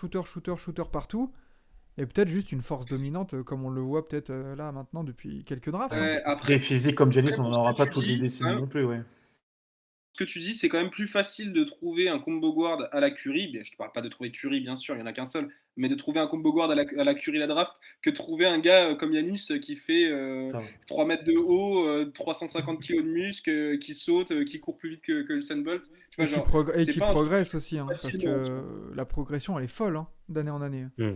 partout, et peut-être juste une force dominante, comme on le voit peut-être là maintenant depuis quelques drafts, hein. Ouais, Des physiques comme Giannis, on pour n'en ce aura que pas tu toutes les dis, décennies hein, non plus, ouais. ce que tu dis, c'est quand même plus facile de trouver un combo guard à la Curry. Bien, je te parle pas de trouver Curry, bien sûr, il y en a qu'un seul, mais de trouver un combo guard à la Curry la draft que de trouver un gars comme Yanis qui fait Ça. 3 mètres de haut, 350 kilos de muscle, qui saute, qui court plus vite que Usain Bolt. Tu vois, genre, Et c'est qui pas un truc progresse aussi, hein, parce facilement, tu vois. que la progression, elle est folle, hein, d'année en année. Mm.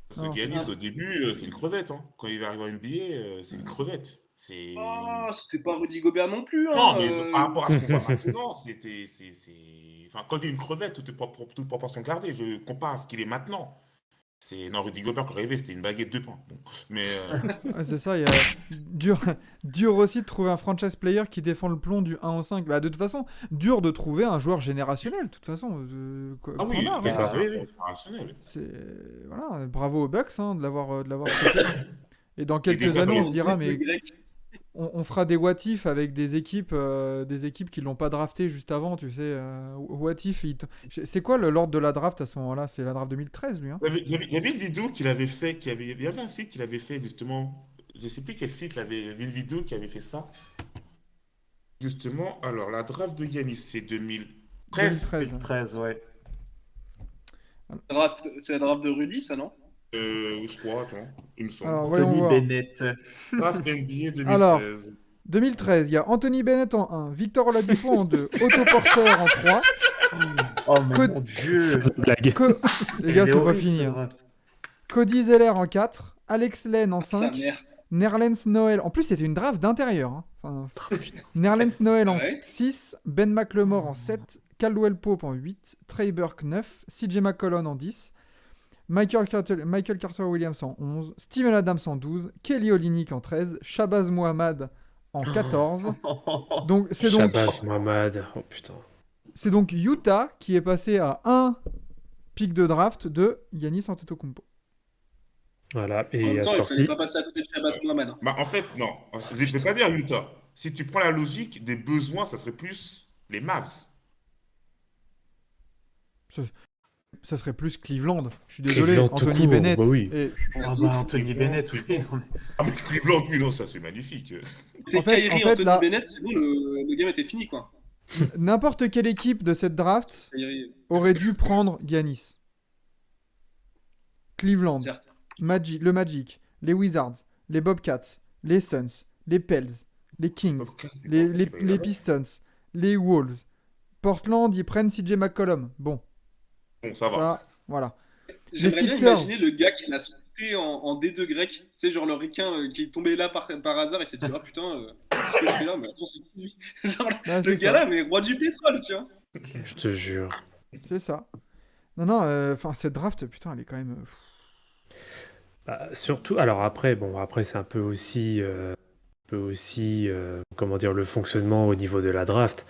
Parce Non, que c'est Giannis, au début, c'est une crevette, hein. Quand il va arriver en NBA, c'est une crevette. C'est. Oh, c'était pas Rudy Gobert non plus, Non, hein. mais par rapport à ce qu'on voit maintenant, Enfin, quand je dis une crevette, toute proportion gardée, je compare à ce qu'il est maintenant. Non, Rudy Gobert, quand il est arrivé, c'était une baguette de pain. Bon. Mais Ouais, c'est ça, il y a dur, dur aussi de trouver un franchise player qui défend le plomb du 1 au 5. Bah, de toute façon, dur de trouver un joueur générationnel, de toute façon. ah oui, Point barre, c'est hein. ça. c'est oui, oui. opérationnel. Voilà, bravo aux Bucks hein, de l'avoir fait. Et dans Et des quelques fois, années, dans on les- se dira, Le mais grec. on fera des what if avec des équipes qui l'ont pas drafté juste avant, tu sais. What if, c'est quoi l'ordre de la draft à ce moment-là? C'est la draft 2013, lui, hein? Il y avait une vidéo qu'il avait fait, il y avait un site qu'il avait fait justement, je sais plus quel site, il y avait une vidéo qui avait fait ça. Justement, alors la draft de Yanis, c'est 2013. 2013. 2013, ouais. C'est la draft de Rudy, ça, non? Je crois, attends, il me semble. Alors, voyons Tony voir. Bennett. Draft NBA Alors, 2013. 2013, il y a Anthony Bennett en 1, Victor Oladipo en 2, Otto Porter en 3. Oh, mais Code- mon Dieu. Blague. Les gars, Elle est c'est pas horrible, fini, cette hein. draft. Cody Zeller en 4, Alex Len en Sa 5, mère. Nerlens Noel. En plus, c'était une draft d'intérieur, hein. Enfin, Nerlens Noel en Ouais. 6, Ben McLemore en 7, Caldwell Pope en 8, Trey Burke 9, CJ McCollum en 10, Michael Carter Williams en 11, Steven Adams en 12, Kelly Olynyk en 13, Shabazz Muhammad en 14. Donc Shabazz Muhammad. Oh putain. c'est donc Utah qui est passé à un pic de draft de Giannis Antetokounmpo. Voilà. En Et même à temps, cette il fallait heure-ci, pas passer à côté de Shabazz Muhammad, hein. Bah, en fait, non, je ne vais pas dire Utah. Si tu prends la logique des besoins, ça serait plus les Mavs. Ça serait plus Cleveland. Je suis désolé, Cleveland tout Anthony court, Bennett. bah oui. Et Ah bah Anthony Bennett, oui. Non, mais- Ah, mais Cleveland, oui, non, ça c'est magnifique. En fait, Anthony là- Bennett, c'est bon, le game était fini, quoi. n'importe quelle équipe de cette draft Kyrie, aurait dû prendre Giannis. Cleveland, certes. le Magic, les Wizards, les Bobcats, les Suns, les Pels, les Kings, les Pistons, les Wolves. Portland, ils prennent CJ McCollum. Bon, Bon, ça va. ça, voilà. J'aimerais bien Sixers. imaginer le gars qui l'a sauté en D2 grec. Tu sais, genre le requin qui est tombé là par hasard et s'est dit, ah putain, qu'est-ce que je fais là? Mais attends, c'est qui lui? Genre, Ouais, le c'est gars ça. là, mais roi du pétrole, tu vois. je te jure. C'est ça. Non, enfin, cette draft, putain, elle est quand même. Bah, surtout, alors après, bon, après c'est un peu aussi peu aussi comment dire, le fonctionnement au niveau de la draft.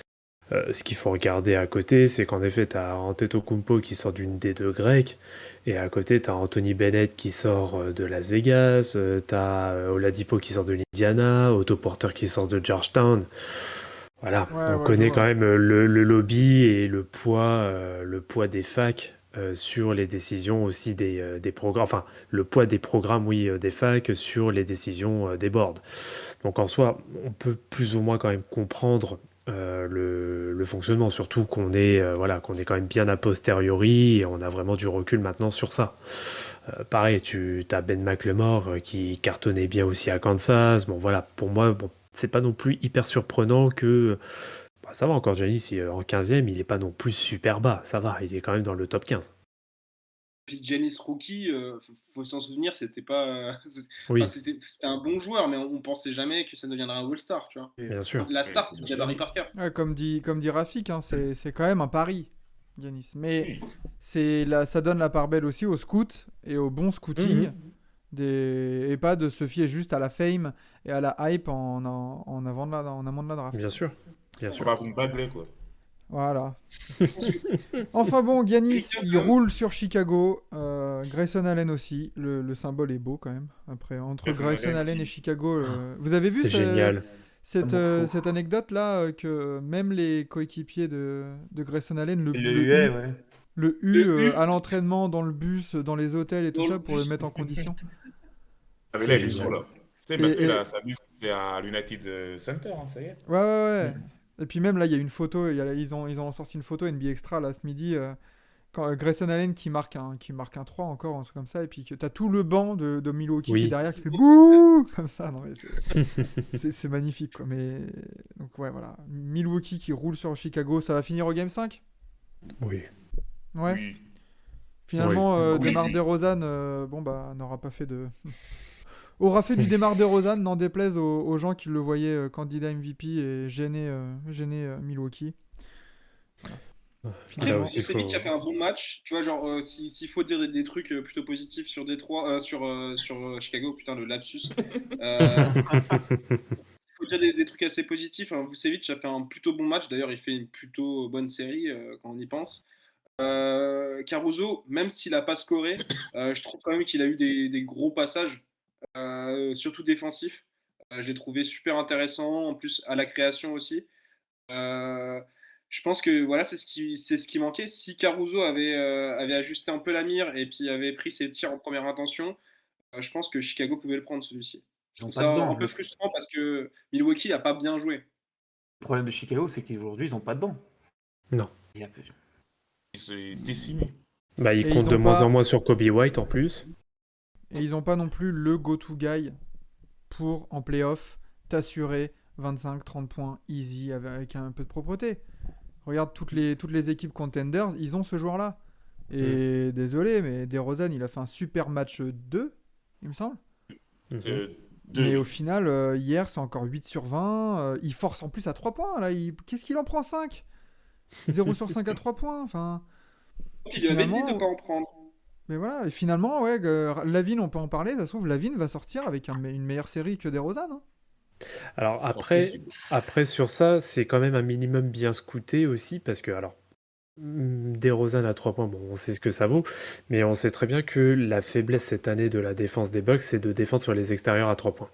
Ce qu'il faut regarder à côté, c'est qu'en effet, tu as Antetokounmpo qui sort d'une D2 grecque, et à côté, tu as Anthony Bennett qui sort de Las Vegas, tu as Oladipo qui sort de l'Indiana, Otto Porter qui sort de Georgetown. Voilà, Ouais, on ouais, je connaît vois. quand même le lobby et le poids des facs sur les décisions aussi des programmes, enfin, le poids des programmes, oui, des facs sur les décisions des boards. Donc en soi, on peut plus ou moins quand même comprendre le fonctionnement, surtout voilà, qu'on est quand même bien a posteriori et on a vraiment du recul maintenant sur ça. Pareil, tu as Ben McLemore qui cartonnait bien aussi à Kansas. Bon voilà, pour moi, bon, c'est pas non plus hyper surprenant que... Bah, ça va encore, Giannis, en 15e, il est pas non plus super bas. Ça va, il est quand même dans le top 15. Puis Giannis rookie, faut s'en souvenir, c'était pas, enfin, Oui, c'était un bon joueur, mais on pensait jamais que ça deviendrait un All-Star, tu vois. bien sûr. La Ouais, star, c'est c'est Jabari Jabari. Parker. Ouais, comme dit Rafik, hein, c'est quand même un pari, Yanis. Mais Oui. ça donne la part belle aussi aux scouts et au bon scouting, et pas de se fier juste à la fame et à la hype en amont de la draft. Bien sûr, bien On sûr. va vous bagler, quoi. Voilà. Je pense que Enfin bon, Giannis, quelqu'un il comme roule sur Chicago. Grayson Allen aussi. Le symbole est beau quand même. Après, entre Grayson Grayson Allen Allen et qui... Chicago, vous avez vu C'est génial. Amour fou. cette anecdote-là que même les coéquipiers de Grayson Allen Le huet, ouais. le le U U à l'entraînement, dans le bus, dans les hôtels et tout dans le ça pour le bus, mettre en condition. Ah, mais C'est là, ils y sont, génial. là. Tu sais, Et, maintenant, et- sa buse, c'est à l'United Center, hein, ça y est. ouais, ouais, ouais. Mm. Et puis même là, il y a une photo. Ils ont sorti une photo NBA Extra là ce midi. Quand Grayson Allen qui marque un 3 encore, un truc comme ça, et puis que t'as tout le banc de Milwaukee qui est Oui. derrière qui fait bouh comme ça. Non mais c'est magnifique quoi. Mais donc ouais voilà, Milwaukee qui roule sur Chicago, ça va finir au game 5. Oui, Ouais. Oui. oui. Finalement, Oui, DeMar oui. DeRozan, bon bah n'aura pas fait de aura fait du DeMar DeRozan, n'en déplaise aux gens qui le voyaient candidat MVP et gêner Milwaukee. Là Finalement. aussi, Vucevic a faut... fait un bon match. Tu vois, genre, s'il faut dire des trucs plutôt positifs sur Détroit, sur Chicago, putain, le lapsus. Il faut dire des trucs assez positifs, hein. Vucevic a fait un plutôt bon match. D'ailleurs, il fait une plutôt bonne série quand on y pense. Caruso, même s'il n'a pas scoré, je trouve quand même qu'il a eu des gros passages, surtout défensifs. Je l'ai trouvé super intéressant, en plus à la création aussi. Euh, je pense que voilà, c'est ce qui manquait. Si Caruso avait ajusté un peu la mire et puis avait pris ses tirs en première intention, je pense que Chicago pouvait le prendre celui-ci. Je Ils n'ont trouve pas ça de un banc. peu frustrant parce que Milwaukee n'a pas bien joué. Le problème de Chicago, c'est qu'aujourd'hui, ils n'ont pas de banc. Non. Il y a- Il s'est décimé. Bah, il Et compte ils de ont moins en pas moins sur Kobe White en plus. et ils ont pas non plus le go-to guy pour en playoff t'assurer 25-30 points easy avec un peu de propreté. Regarde toutes les équipes contenders, ils ont ce joueur-là. Et désolé, mais DeRozan, il a fait un super match 2, il me semble. Mhm. Deux, Mais au oui. final, hier, c'est encore 8 sur 20. Il force en plus à 3 points. Là, qu'est-ce qu'il en prend 5? 0 sur 5 à 3 points. Enfin, Il lui avait dit de ne finalement, pas en prendre. mais voilà. Et finalement, ouais, Lavine, on peut en parler. Ça se trouve, Lavine va sortir avec une meilleure série que DeRozan. Hein. Alors Fort après, possible. après sur ça, c'est quand même un minimum bien scouté aussi, parce que alors, DeRozan à 3 points, bon, on sait ce que ça vaut, mais on sait très bien que la faiblesse cette année de la défense des Bucks, c'est de défendre sur les extérieurs à 3 points.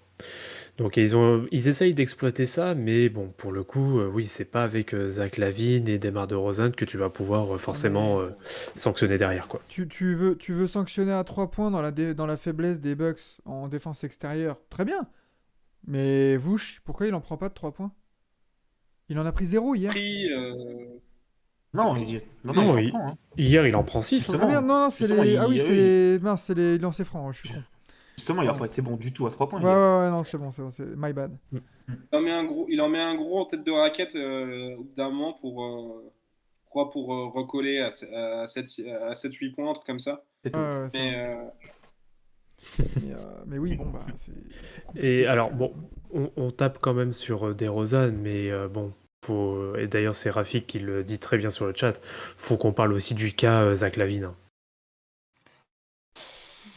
Donc ils essayent d'exploiter ça, mais bon, pour le coup, oui, c'est pas avec Zach LaVine et DeMar DeRozan que tu vas pouvoir forcément Mais sanctionner derrière, quoi. tu veux sanctionner à 3 points dans la faiblesse des Bucks en défense extérieure. Très bien. Mais Vouch, pourquoi il en prend pas de 3 points? Il en a pris 0 hier. Pris, Non, non, il Non, en prend. Hein. hier, il en prend 6. Ah merde, non, c'est Justement, les. Ah oui, c'est oui, les. Mince, c'est les lancers francs, je suis con. justement, il n'a Pardon. pas été bon du tout à 3 points Ouais, hier. ouais, ouais, non, c'est bon, c'est my bad. il en met un gros en tête de raquette au bout d'un moment pour recoller à 7-8 points, un truc comme ça. C'est tout. Ouais, ouais, ça. Mais Mais oui, bon, bah, c'est compliqué. Et alors, Chicago. bon, on tape quand même sur DeRozan, mais bon, et d'ailleurs, c'est Rafik qui le dit très bien sur le chat, faut qu'on parle aussi du cas Zach LaVine. Hein.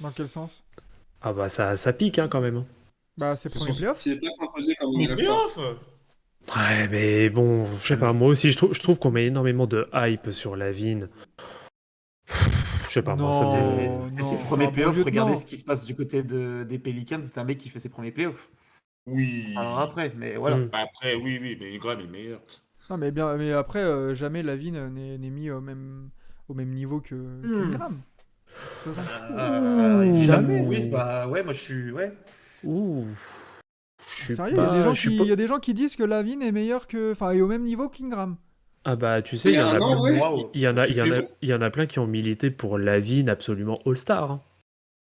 Dans quel sens? Ah bah, ça pique hein, quand même. Hein. Bah, c'est Ce premier sont- playoff. s'il est pas en explosé quand il Mais est le fort. playoff! Ouais, mais bon, je sais pas, moi aussi, je trouve qu'on met énormément de hype sur Lavine. Je sais pas, moi, ça me... C'est ses non, c'est premiers un bon playoffs. Regardez lieutenant. ce qui se passe du côté des Pelicans. C'est un mec qui fait ses premiers playoffs. Alors Oui. après, mais voilà. Hmm. Après, oui, mais Ingram est meilleur. Non, mais après, jamais Lavine n'est mis au même niveau qu'Ingram. De toute façon. Jamais. Oui, bah ouais, moi je suis. Ouais. Ouh. Je suis Sérieux, il y a des gens je suis qui, pas- il y a des gens qui disent que Lavine est meilleur que, enfin, est au même niveau qu'Ingram. Ah bah, tu sais, Il y a un an, ouais. Wow. il y en a plein qui ont milité pour Lavine absolument All-Star, hein.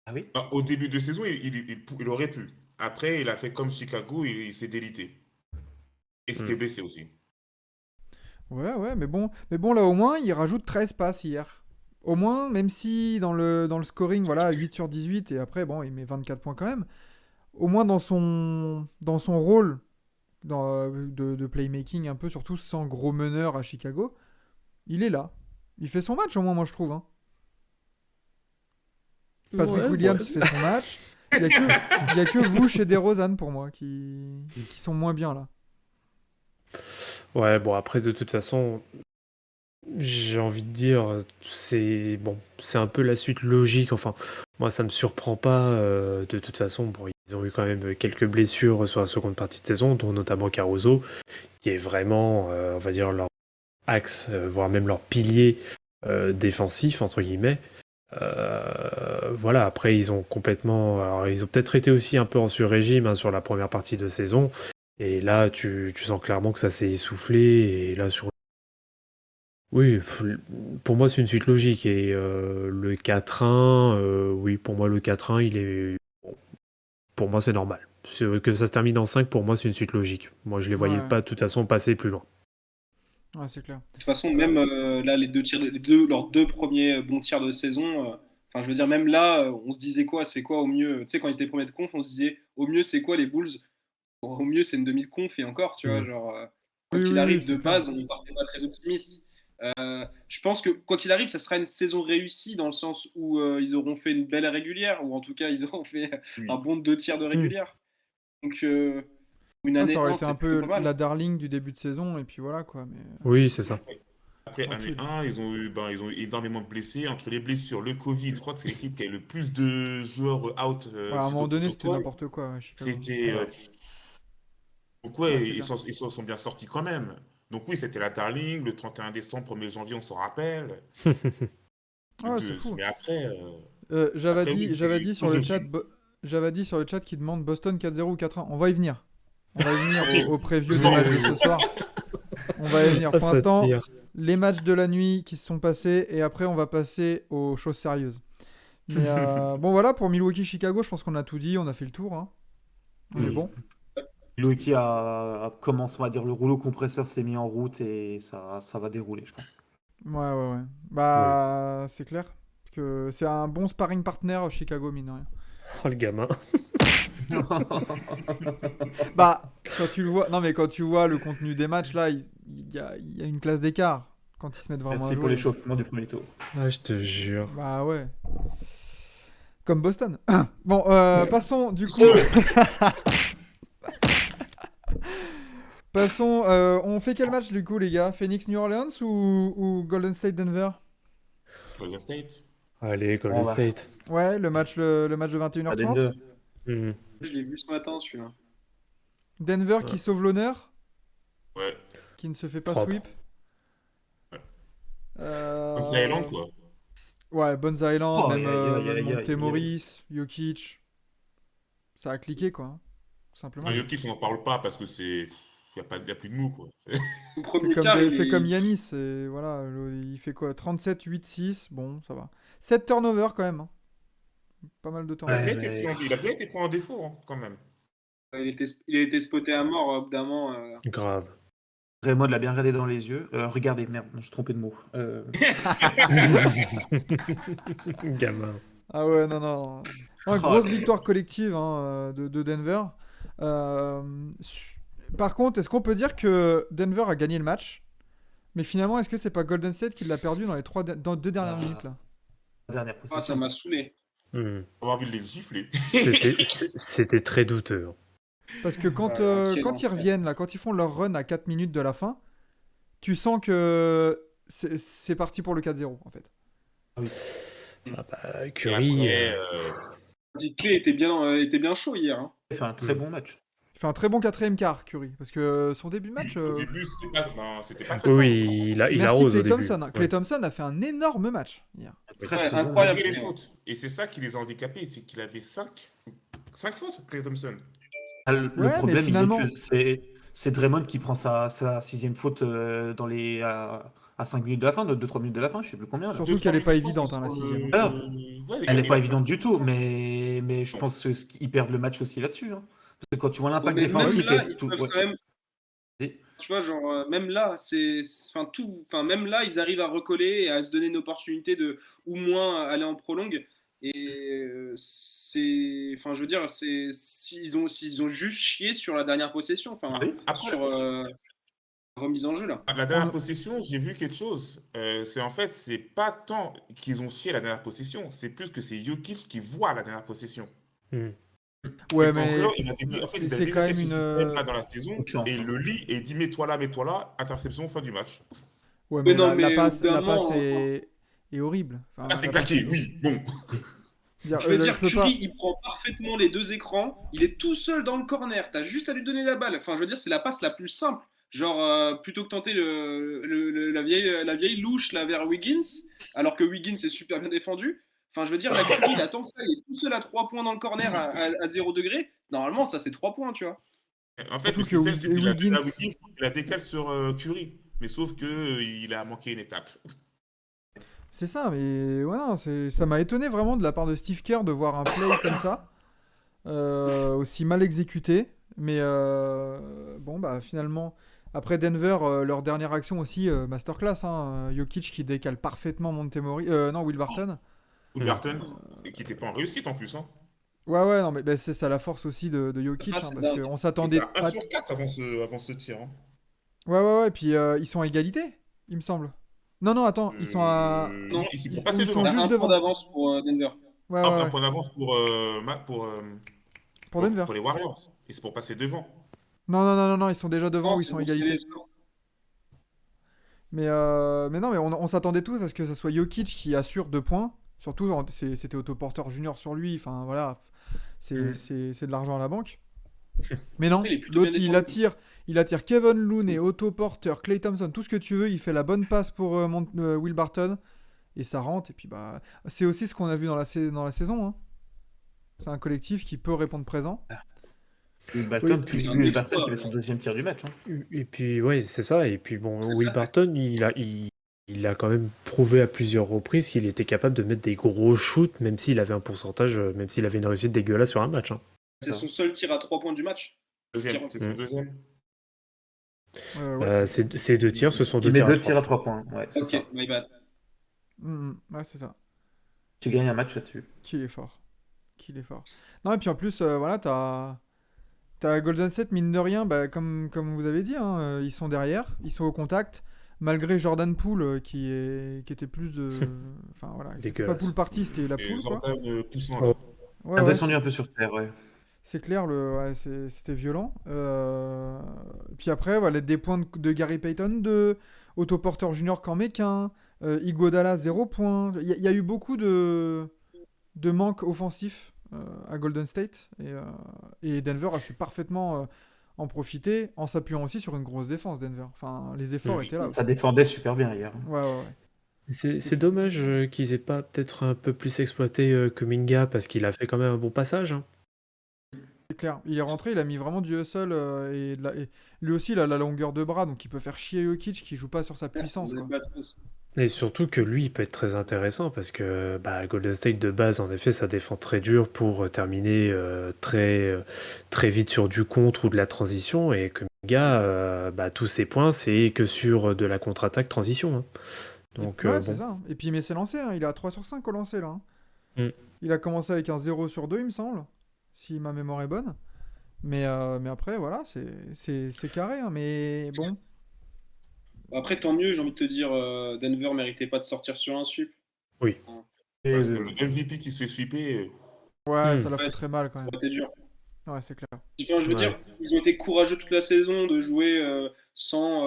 Ah oui. Bah, au début de saison, il aurait pu. Après, il a fait comme Chicago, il s'est délité. Et c'était blessé aussi. Ouais, mais bon, là, au moins, il rajoute 13 passes hier. Au moins, même si dans le scoring, voilà, 8 sur 18, et après, bon, il met 24 points quand même. Au moins, dans son rôle de playmaking, un peu, surtout sans gros meneur à Chicago, il est là. Il fait son match, au moins, moi, je trouve. Hein. Patrick Ouais, Williams ouais. fait son match. Il y a que Vooch et DeRozan, pour moi, qui sont moins bien, là. Ouais, bon, après, de toute façon, j'ai envie de dire, c'est bon, c'est un peu la suite logique. Enfin, moi, ça me surprend pas. De toute façon, bon, ils ont eu quand même quelques blessures sur la seconde partie de saison, dont notamment Caruso, qui est vraiment, on va dire, leur axe, voire même leur pilier défensif, entre guillemets. Voilà, après, ils ont complètement. Alors, ils ont peut-être été aussi un peu en sur-régime hein, sur la première partie de saison. Et là, tu sens clairement que ça s'est essoufflé. Et là, oui, pour moi, c'est une suite logique. Et le 4-1, oui, pour moi, le 4-1, il est. Bon, pour moi, c'est normal. Que ça se termine en 5, pour moi, c'est une suite logique. Moi, je les voyais Ouais. pas, de toute façon, passer plus loin. Ouais, c'est clair. De toute façon, même là, leurs deux premiers bons tirs de saison, enfin, je veux dire, même là, on se disait quoi, c'est quoi au mieux, tu sais, quand ils étaient premiers de conf, on se disait, au mieux, c'est quoi les Bulls? Bon, au mieux, c'est une demi de conf et encore, tu vois, Mm. genre, quoi Oui, qu'il oui, oui, arrive de c'est clair. base, on ne partait pas très optimiste. Je pense que quoi qu'il arrive, ça sera une saison réussie dans le sens où ils auront fait une belle régulière, ou en tout cas, ils auront fait un Oui. bon 2 tiers de régulière. Donc, une Ouais, année ça aurait 1, été c'est un plutôt peu pas mal. la darling du début de saison, et puis voilà, quoi. Mais Oui, c'est ça. Après, année tranquille. 1, ils ont eu énormément de blessés. Entre les blessures, le Covid, je crois que c'est l'équipe qui a eu le plus de joueurs out Ouais, à un suite moment au donné, c'était protocole. n'importe quoi, ouais, Chicago. C'était. Ouais. Donc, Ouais, ouais, c'est clair. ils s'en sont bien sortis quand même. Donc, oui, c'était la Darling. Le 31 décembre, 1er janvier, on s'en rappelle. Ouais, c'est fou. Mais après, oui, J'avais c'est dit sur le chat, logique. j'avais dit sur le chat qui demande Boston 4-0 ou 4-1. On va y venir. On va y venir Oui, au preview des doucement. matchs de ce soir. On va y venir. Ah, Pour ça l'instant, tire. les matchs de la nuit qui se sont passés, et après, on va passer aux choses sérieuses. Mais bon, voilà, pour Milwaukee-Chicago, je pense qu'on a tout dit, on a fait le tour. Hein. On est Oui. bon. Milwaukee a commencé, on va dire, le rouleau compresseur s'est mis en route et ça va dérouler, je pense. Ouais. Bah, c'est clair que c'est un bon sparring partner Chicago, mine de rien. Oh, le gamin. Bah, quand tu le vois, non mais quand tu vois le contenu des matchs là, il y a une classe d'écart quand ils se mettent vraiment à C'est pour jouer. l'échauffement du premier tour. Ah, je te jure. Bah ouais. Comme Boston. Bon, passons du coup. Passons. On fait quel match du coup, les gars? Phoenix New Orleans ou Golden State Denver? Golden State. Allez, On Golden va. State. Ouais, le match de À 21h30. Denver. Hmm. Je l'ai vu ce matin, celui-là. Denver Ouais. qui sauve l'honneur, Ouais. qui ne se fait pas Propre. sweep. Comme ça, Island, quoi. Ouais, Bones Island, Oh, même, même aïe, Monte aïe. Morris, Jokic. Ça a cliqué, quoi. Hein, tout simplement. Non, Jokic, on n'en parle pas parce que c'est. Il n'y a plus de mots, quoi. Au C'est premier comme, quart, c'est comme Yanis. Voilà, il fait quoi? 37, 8, 6. Bon, ça va. 7 turnovers quand même. Hein. Pas mal de Il a turnovers. Ouais, bien été mais- pris il a bien été pris en défaut, hein, quand même. il a été spoté à mort, au bout d'un moment. Grave. Raymond l'a bien regardé dans les yeux. Regardez, merde, je me suis trompé de mot. Gamin. Ah ouais, non. Ouais, grosse victoire collective hein, de Denver. Par contre, est-ce qu'on peut dire que Denver a gagné le match? Mais finalement, est-ce que c'est pas Golden State qui l'a perdu dans les dans 2 dernières Ah. minutes là? Dernière Ah, ça possession. m'a saoulé. Hmm. On a envie de les gifler. C'était très douteux. Parce que quand, Quel quand ils enfer. reviennent, là, quand ils font leur run à 4 minutes de la fin, tu sens que c'est parti pour le 4-0, en fait. Ah oui. Ah bah, Et Curry, après, Clay était bien chaud hier. Hein. Il fait un très bon match. Il fait un très bon quatrième quart, Curry. Parce que son début de match. au début, c'était pas très oui, fort. oui, il Merci arrose au Klay début. Thompson. Klay Ouais. Thompson a fait un énorme match hier. Très Ouais, très bon incroyable. match. Malgré les fautes. Et c'est ça qui les a handicapés, c'est qu'il avait 5 fautes, Klay Thompson. Ah, le Ouais, mais problème, il est finalement. que c'est Draymond qui prend sa 6e faute à 5 minutes de la fin, 2-3 minutes de la fin, je sais plus combien là. Surtout qu'elle est pas évidente, hein, la 6ème. Alors, Ouais, Elle n'est il pas a- évidente du tout, mais je pense qu'ils perdent le match aussi là-dessus. Hein. Parce que quand tu vois Ouais, l'impact mais même défensif là, et ils tout. peuvent Ouais. quand même. Vas-y. Tu vois, genre, même là, même là, ils arrivent à recoller et à se donner une opportunité de, ou moins, aller en prolongue. Et je veux dire, s'ils ont juste chié sur la dernière possession, Ah oui. Après, sur la remise en jeu là. la dernière possession, j'ai vu quelque chose. C'est pas tant qu'ils ont chié la dernière possession, c'est plus que c'est Jokic qui voit la dernière possession. Hmm. Ouais, Et qu'en mais gros, il avait dit, en fait, il c'est avait quand déjà fait même ce une. système-là dans la saison, Coup de chance, et il hein. le lit et il dit mets-toi là, interception, fin du match. Ouais, Mais mais non, la mais au passe, bout d'un la passe moment, est horrible. Enfin, Ah, c'est la passe claqué, est- oui, bon. je veux dire, je peux pas. Curry, il prend parfaitement les deux écrans. Il est tout seul dans le corner. T'as juste à lui donner la balle. Enfin, je veux dire, c'est la passe la plus simple. Genre, plutôt que tenter la vieille louche là, vers Wiggins, alors que Wiggins est super bien défendu. Enfin, je veux dire, la Curry, il attend que ça. Il est tout seul à 3 points dans le corner à 0 degré. Normalement, ça, c'est 3 points, tu vois. En fait, Surtout le que système, c'est qu'il a donné à Wiggins. Wiggins, il la décale sur Curry. Mais sauf que il a manqué une étape. C'est ça, mais ouais, non, ça m'a étonné vraiment de la part de Steve Kerr de voir un play comme ça, aussi mal exécuté. Mais bon, bah finalement, après Denver, leur dernière action aussi, masterclass, hein, Jokic qui décale parfaitement Montemori, non, Will Barton. Will Barton, qui n'était pas en réussite en plus. Hein. Ouais, ouais, non, mais bah, c'est ça la force aussi de Jokic, Ah, hein, c'est parce dingue. qu'on Il s'attendait était à 1 à. sur 4 avant ce tir. Hein. Ouais, ouais, ouais, et puis ils sont à égalité, il me semble. Non, non, attends, ils sont à. Non, c'est Ils, pour ou passer ils sont devant. T'as juste un point devant. d'avance pour Denver. Ouais, ouais, Un ouais. point d'avance Pour Denver. pour les Warriors. Et c'est pour passer devant. Non, non, non, non, non, ils sont déjà devant Non, ou ils c'est sont à bon, c'est égalité. les scores. Mais non, mais on s'attendait tous à ce que ça soit Jokic qui assure 2 points. Surtout, c'était Otto Porter Junior sur lui. Enfin, voilà, c'est de l'argent à la banque. Mais non, Il est plutôt l'autre, bien défendu. il attire Kevin Looney, Otto Porter, Klay Thompson, tout ce que tu veux. Il fait la bonne passe pour Will Barton. Et ça rentre. Et puis, bah, c'est aussi ce qu'on a vu dans la saison. Hein. C'est un collectif qui peut répondre présent. Will Barton, c'est un Will Barton exploit. qui avait son 2e tir du match. Hein. Et puis, ouais, c'est ça. Et puis, bon, C'est Will ça. Barton, il a quand même prouvé à plusieurs reprises qu'il était capable de mettre des gros shoots, même s'il avait un pourcentage, même s'il avait une réussite dégueulasse sur un match. Hein. C'est son seul tir à 3 points du match. Deuxième, c'est son deuxième. Ouais. Ces deux tirs, ce sont deux Il met tirs à 2 trois tirs à 3 points. Ouais, c'est ça. Ok, my bad. Ouais, c'est ça. Tu gagnes un match là-dessus. Qu'il est fort. Non, et puis en plus, voilà, t'as Golden State, mine de rien, bah, comme vous avez dit, hein, ils sont derrière, ils sont au contact, malgré Jordan Poole qui était plus de. Enfin voilà, c'était pas Dégueulasse. Poole party, c'était la Et Poole quoi. Jordan poussant là. Ouais, a ouais, descendu un peu sur terre, ouais. c'est clair, c'était violent. Puis après, voilà, des points de Gary Payton 2, Otto Porter Jr. qu'en met qu'un, Iguodala 0 points. Il y a eu beaucoup de manque offensif à Golden State et Denver a su parfaitement en profiter en s'appuyant aussi sur une grosse défense Denver. Enfin, les efforts Oui. étaient là aussi. Ça défendait super bien hier. Ouais, ouais, ouais. C'est dommage qu'ils aient pas peut-être un peu plus exploité Kuminga parce qu'il a fait quand même un bon passage. Hein. C'est clair. Il est rentré, il a mis vraiment du hustle et lui aussi il a la longueur de bras donc il peut faire chier Jokic qui joue pas sur sa puissance quoi. Et surtout que lui, il peut être très intéressant parce que bah, Golden State de base, en effet, ça défend très dur pour terminer très vite sur du contre ou de la transition. Et que Kuminga, bah, tous ses points, c'est que sur de la contre-attaque transition. Hein. Donc, Ouais, bon. c'est ça. Hein. Et puis il met ses lancers, hein. Il est à 3 sur 5 au lancer là. Hein. Mm. Il a commencé avec un 0 sur 2 il me semble, si ma mémoire est bonne. Mais après voilà, c'est carré, hein. Mais bon. Après, tant mieux, j'ai envie de te dire, Denver méritait pas de sortir sur un sweep. Oui. Et Parce que le MVP qui se fait sweeper, Ouais, Mm. ça l'a fait Ouais, très mal quand Ça même. aurait été dur. Ouais, c'est clair. Enfin, je veux Ouais. dire, ils ont été courageux toute la saison de jouer sans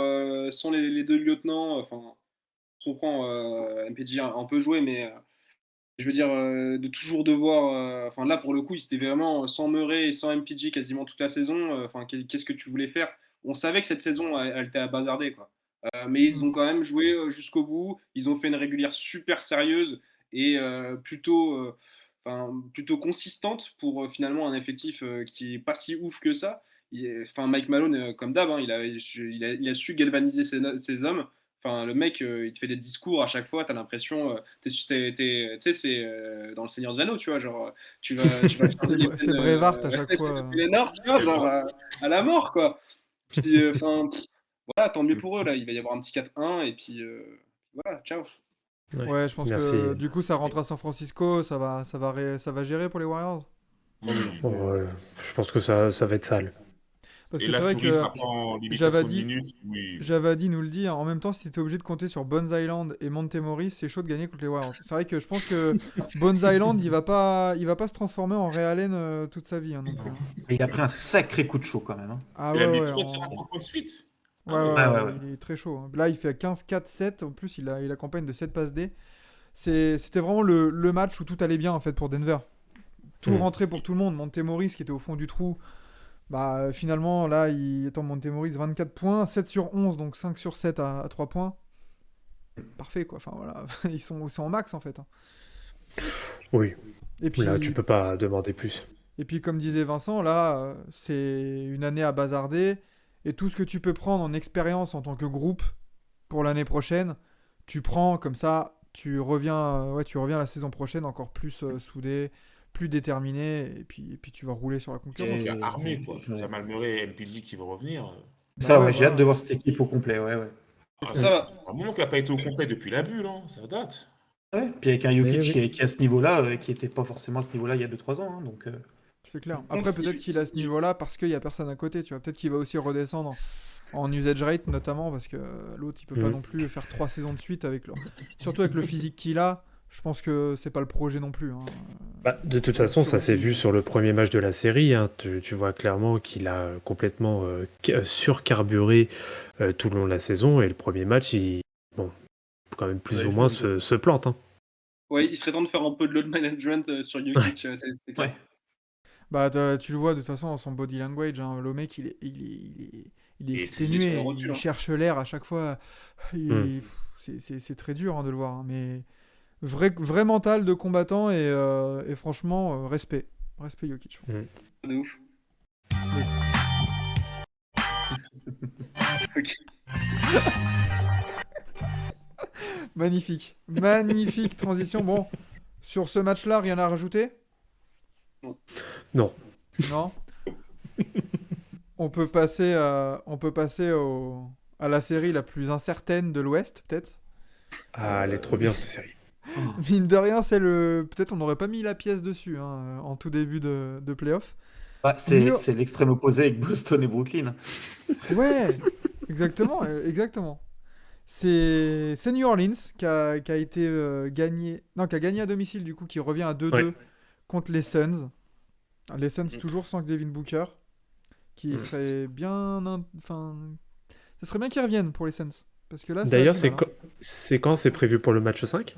les deux lieutenants. Enfin, je comprends, MPG a un peu joué, mais je veux dire, de toujours devoir. Enfin, là, pour le coup, ils étaient vraiment sans Murray et sans MPG quasiment toute la saison. Enfin, qu'est-ce que tu voulais faire? On savait que cette saison, elle était à bazarder, quoi. Mais ils Mm. ont quand même joué jusqu'au bout. Ils ont fait une régulière super sérieuse et plutôt consistante pour finalement un effectif qui est pas si ouf que ça. Enfin, Mike Malone, comme d'hab, hein, il a su galvaniser ses hommes. Enfin, le mec, il te fait des discours à chaque fois, t'as l'impression, tu sais, c'est dans le Seigneur des Anneaux, tu vois, genre, tu vas charger les C'est peines, Brevard à chaque fois. Pélénor, tu vois, genre, à la mort, quoi. Puis, enfin, voilà, tant mieux pour eux, là, il va y avoir un petit 4-1, et puis, voilà, ciao. Ouais. Ouais, je pense Merci. que du coup, ça rentre à San Francisco, ça va gérer pour les Warriors. Oui, Ouais, je pense que ça va être sale. Parce et que là, c'est vrai Touriste que apprend limitation de Javadi, minutes. Oui. Javadi nous le dit, hein, en même temps, si t'es obligé de compter sur Bones Island et Montemory, c'est chaud de gagner contre les Warriors. C'est vrai que je pense que Bones Island, il va pas se transformer en Ray Allen toute sa vie, hein, non plus, hein. Et il a pris un sacré coup de chaud quand même, hein. Ah Il a ouais, mis ouais, 3 tirs à 3 points de suite. ouais, Ah ouais. ouais, Ah ouais, ouais, ouais. il est très chaud, hein. Là, il fait 15-4-7, en plus, il accompagne de 7 passes D. C'était vraiment le match où tout allait bien, en fait, pour Denver. Tout rentrait pour tout le monde. Montemory, qui était au fond du trou, bah finalement, là, Montemory, 24 points, 7 sur 11, donc 5 sur 7 à 3 points. Parfait, quoi. Enfin, voilà, ils sont en max, en fait, hein. Oui, Et puis, là, tu peux pas demander plus. et puis comme disait Vincent, là, c'est une année à bazarder. Et tout ce que tu peux prendre en expérience en tant que groupe pour l'année prochaine, tu prends comme ça, tu reviens la saison prochaine encore plus soudé, plus déterminé, et puis tu vas rouler sur la concurrence. Il y a armé, quoi. Ouais. Jamal Murray et MPG qui vont revenir. Ça, ouais, ouais, j'ai voilà. hâte de voir cette équipe au complet, ouais, ouais. Ah, Ça va. un moment qu'il n'a pas été au complet depuis la bulle, hein. Ça date. Ouais, puis avec un Jokic Oui. qui est à ce niveau-là, qui était pas forcément à ce niveau-là il y a 2-3 ans, hein, donc C'est clair. Après, peut-être qu'il est à ce niveau-là parce qu'il n'y a personne à côté, tu vois. Peut-être qu'il va aussi redescendre en usage rate, notamment, parce que l'autre, il peut pas non plus faire 3 saisons de suite avec surtout avec le physique qu'il a. Je pense que c'est pas le projet non plus, hein. Bah, de toute façon, ça s'est vu sur le premier match de la série, hein. Tu vois clairement qu'il a complètement surcarburé tout le long de la saison. Et le premier match, bon, quand même plus Ouais, ou je moins vois. se plante, hein. Ouais, il serait temps de faire un peu de load management sur Jokic, c'est clair. Ouais. Bah, tu le vois de toute façon dans son body language, hein. Le mec, il est Il est exténué, sur le recul, il hein. cherche l'air à chaque fois. C'est très dur, hein, de le voir, hein. Mais vrai mental de combattant et franchement, respect. Respect Jokic. De ouf. Ok. Magnifique. Magnifique transition. Bon, sur ce match-là, rien à rajouter? Non. Non. On peut passer à la série la plus incertaine de l'Ouest, peut-être. Ah, elle est trop bien cette série. Mine de rien, peut-être on n'aurait pas mis la pièce dessus, hein, en tout début de playoff. Bah, c'est l'extrême opposé avec Boston et Brooklyn. Ouais, exactement, exactement. C'est New Orleans qui a été gagné, non, qui a gagné à domicile, du coup, qui revient à 2-2 Ouais. contre les Suns. Les Suns toujours sans Devin Booker, qui serait bien, enfin, ça serait bien qu'ils reviennent pour les Suns, parce que là, ça D'ailleurs, va du mal, c'est quand c'est prévu pour le match 5?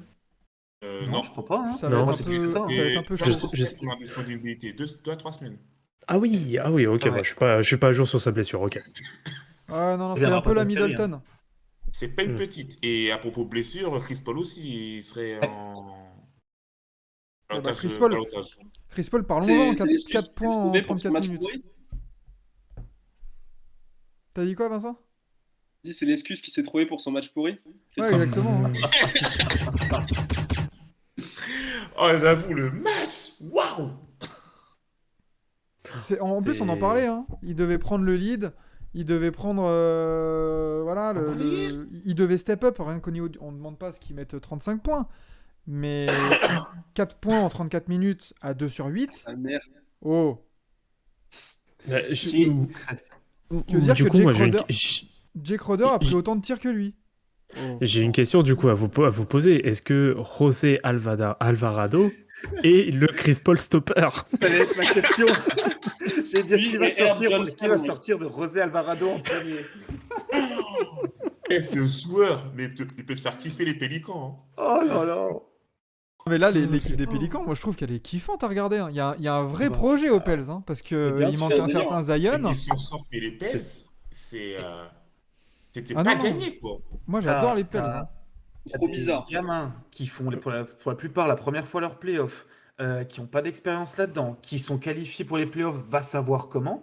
Non. je crois pas, hein. Ça va Non, être c'est juste ça, hein. ça va être un peu Je chaud. sais- On a besoin d'une disponibilité. 2 à 3 semaines. Ah oui, ok, Ah bah, ouais. je suis pas à jour sur sa blessure, ok. Ouais, non, Il c'est viendra un peu pas de la la série, Middleton. C'est pas une petite. Et à propos de blessure, Chris Paul aussi, il serait en Ah bah, balotage. Chris Paul, parlons-en, C'est l'excuse 4 qui s'est points en trouvée pour son 34 match minutes. pourri. T'as dit quoi, Vincent? Je dis, c'est l'excuse qui s'est trouvée pour son match pourri. Ouais, exactement, hein. Oh, j'avoue, le match. Waouh. En plus, on en C'est- parlait, hein. Il devait prendre le lead. Il devait prendre. Voilà. Il devait step up. Rien qu'au niveau. On ne demande pas à ce qu'ils mettent 35 points. Mais 4 points en 34 minutes à 2 sur 8. Ah merde. Oh. Bah, Qui- Tu veux dire du que coup, moi, Jake Crowder a pris autant de tirs que lui? Oh. j'ai une question du coup à vous poser. Est-ce que José Alvarado est le Chris Paul stopper? Ça allait être ma question. C'est dire Lui qui va et Herb sortir, Johnson, qui va mec. sortir de José Alvarado en premier. Eh, ce joueur, mais il peut te faire kiffer les Pélicans. Oh là là. Mais là, l'équipe des Pélicans, moi je trouve qu'elle est kiffante à regarder. Hein. Il y a un vrai Bah, projet aux Pels, hein, parce mais bien qu'il sûr, manque c'est un un délire. certain Hein. Zion. Ils s'en sortent, mais les Pels, c'était Ah pas non, non. gagné, quoi. Moi j'adore T'as- les Pels. t'as- Hein. t'as Trop des bizarre. gamins qui font pour la plupart la première fois leur playoff, qui n'ont pas d'expérience là-dedans, qui sont qualifiés pour les playoffs, va savoir comment.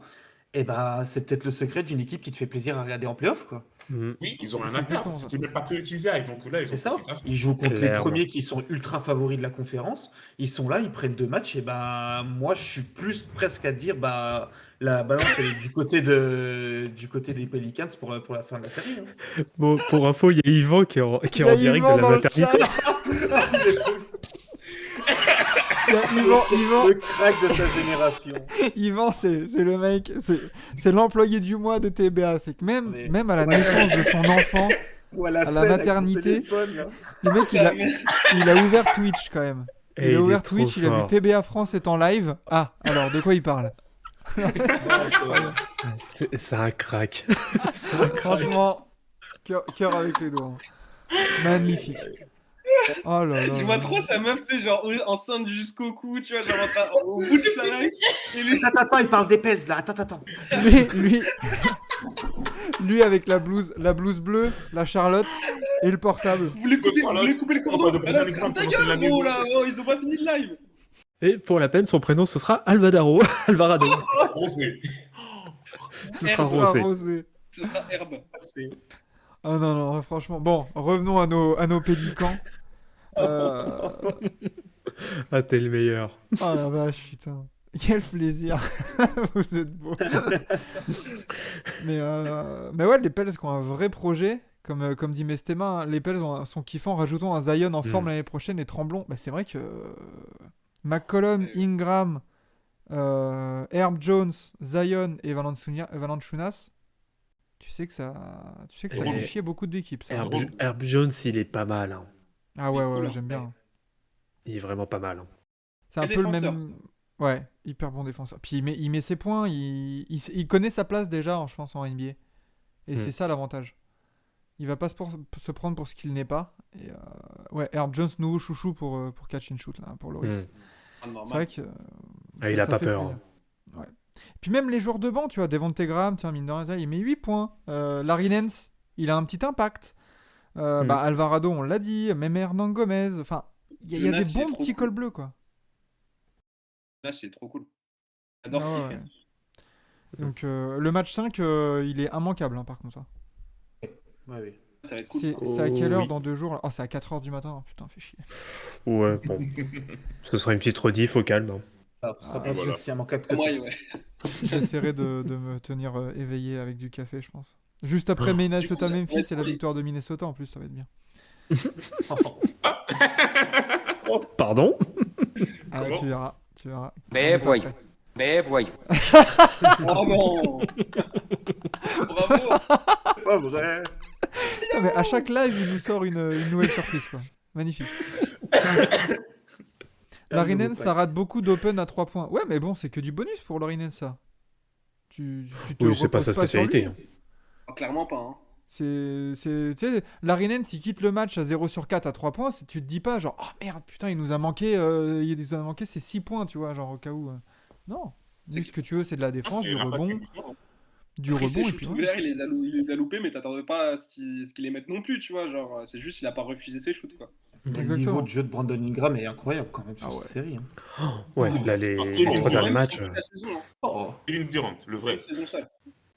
Et bah, c'est peut-être le secret d'une équipe qui te fait plaisir à regarder en playoff, quoi. Mm. Oui, ils ont un C'est apport. exactement ça. C'était même pas prioritisé. Et donc là, ils C'est ont ça. profité à fond. Ils jouent contre les Clairement. premiers qui sont ultra favoris de la conférence. Ils sont là, ils prennent 2 matchs. Et ben, moi, je suis plus presque à dire, bah, la balance elle est du côté des Pelicans pour la fin de la série. Hein. Bon, pour info, il y a Yvan qui est Il y en a direct Yvan de la dans le maternité. chat. Il y a Yvan, Le crack de sa génération. Yvan, c'est le mec, c'est l'employé du mois de TBA. C'est que Mais- même à la naissance de son enfant, Ou à la scène avec son maternité. téléphone, là. le mec il a ouvert Twitch quand même. Et Il a il ouvert est trop Twitch, il a vu fort. TBA France est en live. Ah, alors de quoi il parle? C'est un crack. C'est un crack. Franchement, cœur avec les doigts. Hein. Magnifique. Oh là là. Je vois là. trop sa meuf, tu sais, genre enceinte jusqu'au cou, tu vois, genre au bout de sa life. Et lui, Attends, il parle des Pels, là. Attends. Lui avec la blouse bleue, la Charlotte et le portable. vous voulez couper le On cordon? va de prendre un exemple, Ta c'est dans la gueule, maison. gros, là, oh, ils ont pas fini le live. Et pour la peine, son prénom, ce sera Alvarado. Alvarado. Rosé. Ce sera Herbe. Rosé. Rosé. Ce sera Herbe. Ah non, franchement. Bon, revenons à nos Pélicans. Ah, t'es le meilleur. Oh la vache, putain. Quel plaisir. Vous êtes beau. mais ouais, les Pels qui ont un vrai projet, comme dit Mestema, hein, les Pels sont kiffants. Rajoutons un Zion en forme l'année prochaine et Tremblon. Bah, c'est vrai que McCollum, Ingram, Herb Jones, Zion et Valanciunas, tu sais que ça Ouais. fait chier beaucoup d'équipes. Ça. Herb Jones, il est pas mal. Hein. Ah ouais, Il est cool, j'aime bien. Il est vraiment pas mal. Hein. C'est un Et peu le défenseur. même. Ouais, hyper bon défenseur. Puis il met ses points, il connaît sa place déjà, je pense, en NBA. Et c'est ça l'avantage. Il va pas se prendre pour ce qu'il n'est pas. Et ouais, Herb Jones, nouveau chouchou pour catch and shoot, là, pour Loris. Ah, normal. C'est vrai que. Il a pas fait peur. plaisir. Ouais. Puis même les joueurs de banc, tu vois, Devonte Graham, tiens, mine de rien, il met 8 points. Larry Nance, il a un petit impact. Bah, Alvarado, on l'a dit, même Hernan Gomez. Enfin, il y a Jonas, des il est bons trop petits cool. cols bleus, quoi. Là, c'est trop cool. J'adore ce Ah qu'il ouais. fait. Donc le match 5, il est immanquable, hein, par contre. Hein. Ouais. Ça va être cool. C'est ça. c'est à quelle heure oui. dans 2 jours là? Oh, c'est à 4h du matin. Oh, putain, fait chier. Ouais, bon. Ce sera une petite rediff au calme. Hein. Alors, ce sera pas voilà. aussi immanquable que Moi, ça. ouais. J'essaierai de me tenir éveillé avec du café, je pense. Juste après Minnesota-Memphis ouais, et la oui. victoire de Minnesota, en plus, ça va être bien. Pardon? Ah, Comment tu verras. Mais Après. voyons. Mais voyons. Oh non. Bravo. Pas vrai. Putain, mais à chaque live, il nous sort une nouvelle surprise, quoi. Magnifique. Larinen, ça rate beaucoup d'open à 3 points. Ouais, mais bon, c'est que du bonus pour Larinen, ça. Tu te Oui, c'est pas reposes sa sur lui. spécialité. Hein. Oh, clairement pas. Hein. Tu sais, Larinen, s'il quitte le match à 0 sur 4 à 3 points, tu te dis pas genre, oh merde, putain, il nous a manqué ces 6 points, tu vois, genre au cas où. Non. Lui, ce que tu veux, c'est de la défense, du rebond, Après, ses et shoots puis. ouverts, il les a loupés, mais t'attendais pas à ce qu'il les mette non plus, tu vois. Genre, c'est juste, il a pas refusé ses shoots, quoi. Le Exactement. niveau de jeu de Brandon Ingram est incroyable quand même sur Ah cette ouais. série. Hein. Ouais, là, les il 3 derniers Même matchs. sur toute la saison, hein. Oh. Kevin Durant, le vrai. Toute la saison seule.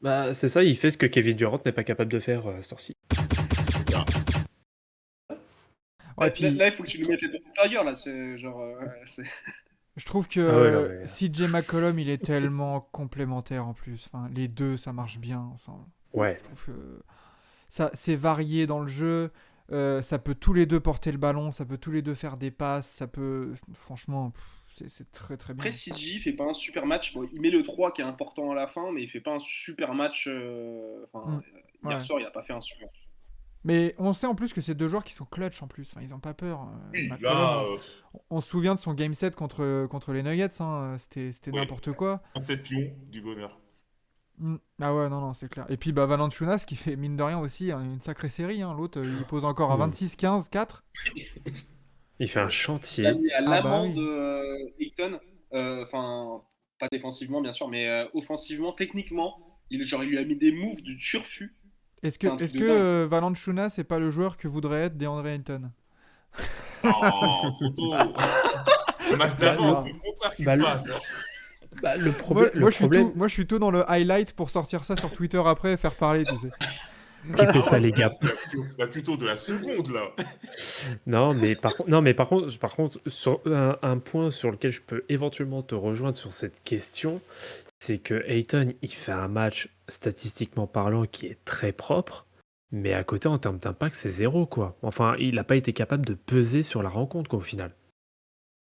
Bah, c'est ça, il fait ce que Kevin Durant n'est pas capable de faire cette heure-ci. Ouais, puis, Là, il faut que tu lui mettes les deux ailleurs, là. C'est genre. je trouve que Ah ouais, non, mais- CJ McCollum, il est tellement complémentaire en plus. Enfin, les deux, ça marche bien ensemble. Ouais. Je trouve que c'est varié dans le jeu. Ça peut tous les deux porter le ballon, ça peut tous les deux faire des passes, ça peut. Franchement, c'est très très bien. Après, CJ fait pas un super match. Bon, il met le 3 qui est important à la fin, mais il fait pas un super match. Hier Ouais. soir, il a pas fait un super match. Mais on sait en plus que c'est deux joueurs qui sont clutch en plus. Enfin, ils ont pas peur. Oui, McCollum, là, on se souvient de son game set contre les Nuggets. C'était oui, n'importe quoi. 27 pions, du bonheur. Ah ouais, non, c'est clair. Et puis Valanciunas qui fait mine de rien aussi une sacrée série. L'autre, il pose encore à 26, 15, 4. Il fait un Il a chantier. mis à Ah bah l'amende oui. Ayton. Enfin, pas défensivement, bien sûr, mais offensivement, techniquement. Il lui a mis des moves du turfu. Est-ce C'est un que, truc est-ce de que dingue. Valanciunas c'est pas le joueur que voudrait être DeAndre Ayton? Oh, Toto. On a Bah, d'avance, le- c'est le contraire qui bah, se le- passe. Bah, le Moi, problème, moi, moi, je suis tout dans le highlight pour sortir ça sur Twitter après et faire parler, tu sais. Clippez ça, les gars. C'est plutôt de la seconde, là. Non, mais par contre, sur un point sur lequel je peux éventuellement te rejoindre sur cette question, c'est que Ayton, il fait un match statistiquement parlant qui est très propre, mais à côté, en termes d'impact, c'est zéro, quoi. Enfin, il n'a pas été capable de peser sur la rencontre, quoi, au final.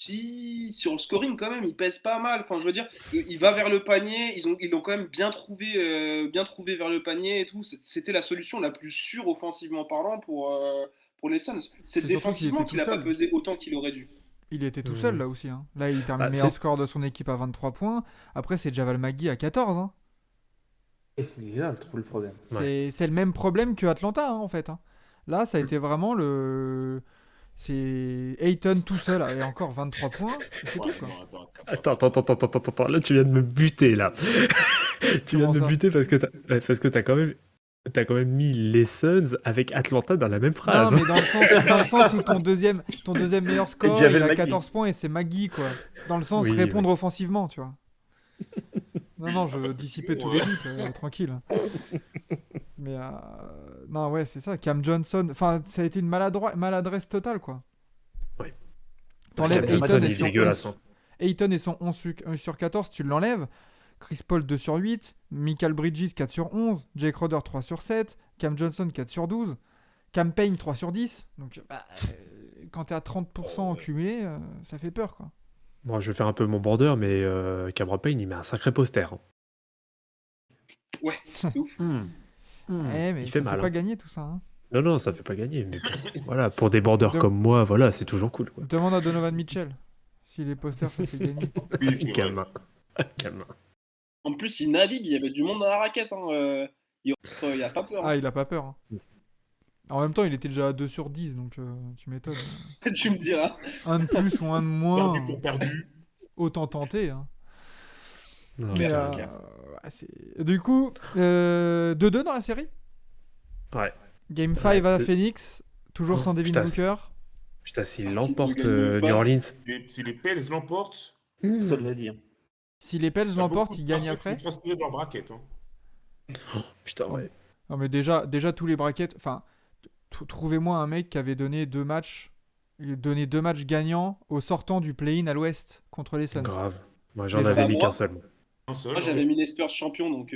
Si, sur le scoring, quand même, il pèse pas mal. Enfin, je veux dire, il va vers le panier. Ils l'ont quand même bien trouvé vers le panier et tout. C'était la solution la plus sûre offensivement parlant pour les Suns. C'est C'est surtout qu'il était défensivement tout qu'il a pas seul. pesé autant qu'il aurait dû. Il était tout seul Hmm. là aussi. Là, il termine Bah, meilleur c'est- score de son équipe à 23 points. Après, c'est Javal Magui à 14. Et c'est là le problème. C'est le même problème que Atlanta en fait. Là, ça a été vraiment le. C'est Ayton tout seul et encore 23 points. C'est Ouais, tout quoi. non, Attends, là, tu viens de me buter, là. Tu viens Comment de me ça? buter parce que t'as quand même mis les Suns avec Atlanta dans la même Non, phrase. mais dans le sens où ton deuxième meilleur score, Javel il a Magui. 14 points et c'est Magui, quoi. Dans le sens Oui, répondre offensivement, tu vois. Non, je parce que dissipais sinon, tous les doutes, tranquille. Mais, non, ouais, c'est ça. Cam Johnson, enfin, ça a été une maladresse totale, quoi. Ouais. T'enlèves Cam Johnson, Ayton et il est son dégueulasse, 11 Ayton et son 11 sur 14, tu l'enlèves. Chris Paul 2 sur 8, Michael Bridges 4 sur 11, Jake Roder 3 sur 7, Cam Johnson 4 sur 12, Cam Payne 3 sur 10. Donc, quand t'es à 30% en cumulé, ça fait peur, quoi. Bon, je vais faire un peu mon border, mais Cameron Payne, il met un sacré poster. Ouais, c'est ouf. Mais Il ça fait fait mal. pas gagner tout ça. Non, ça fait pas gagner, mais bon, voilà, pour des borders De- comme moi, voilà, c'est toujours cool, quoi. Demande à Donovan Mitchell si les posters ça fait gagner. Oui, c'est vrai. Calme. Calme. En plus, il navigue. Il y avait du monde dans la raquette. Il y a pas peur. Ah, il a pas peur. En même temps, il était déjà à 2 sur 10, donc tu m'étonnes. Tu me diras. Un de plus ou un de moins, Perdu pour perdu. autant tenter. Non, Mais, Ouais, putain. c'est clair. du coup, 2-2 dans la série. Ouais. Game 5 à c'est- Phoenix, toujours Oh, sans Devin putain, Booker. Putain, s'il Ah, l'emporte s'il ne gagne pas. New Orleans. Si les Pels l'emportent, Seul l'a dit. Si les Pels il y a l'emportent, beaucoup ils de gagnent personnes qui après. vont transpirer dans leur braquette. Putain, ouais. Non, mais déjà tous les brackets. Enfin, trouvez-moi un mec qui avait donné 2 matchs gagnants au sortant du play-in à l'Ouest contre les Suns. Grave. Moi, j'en Mais avais bah, mis moi- qu'un seul. moi. Un seul. Moi, j'avais mis les Spurs champions, donc.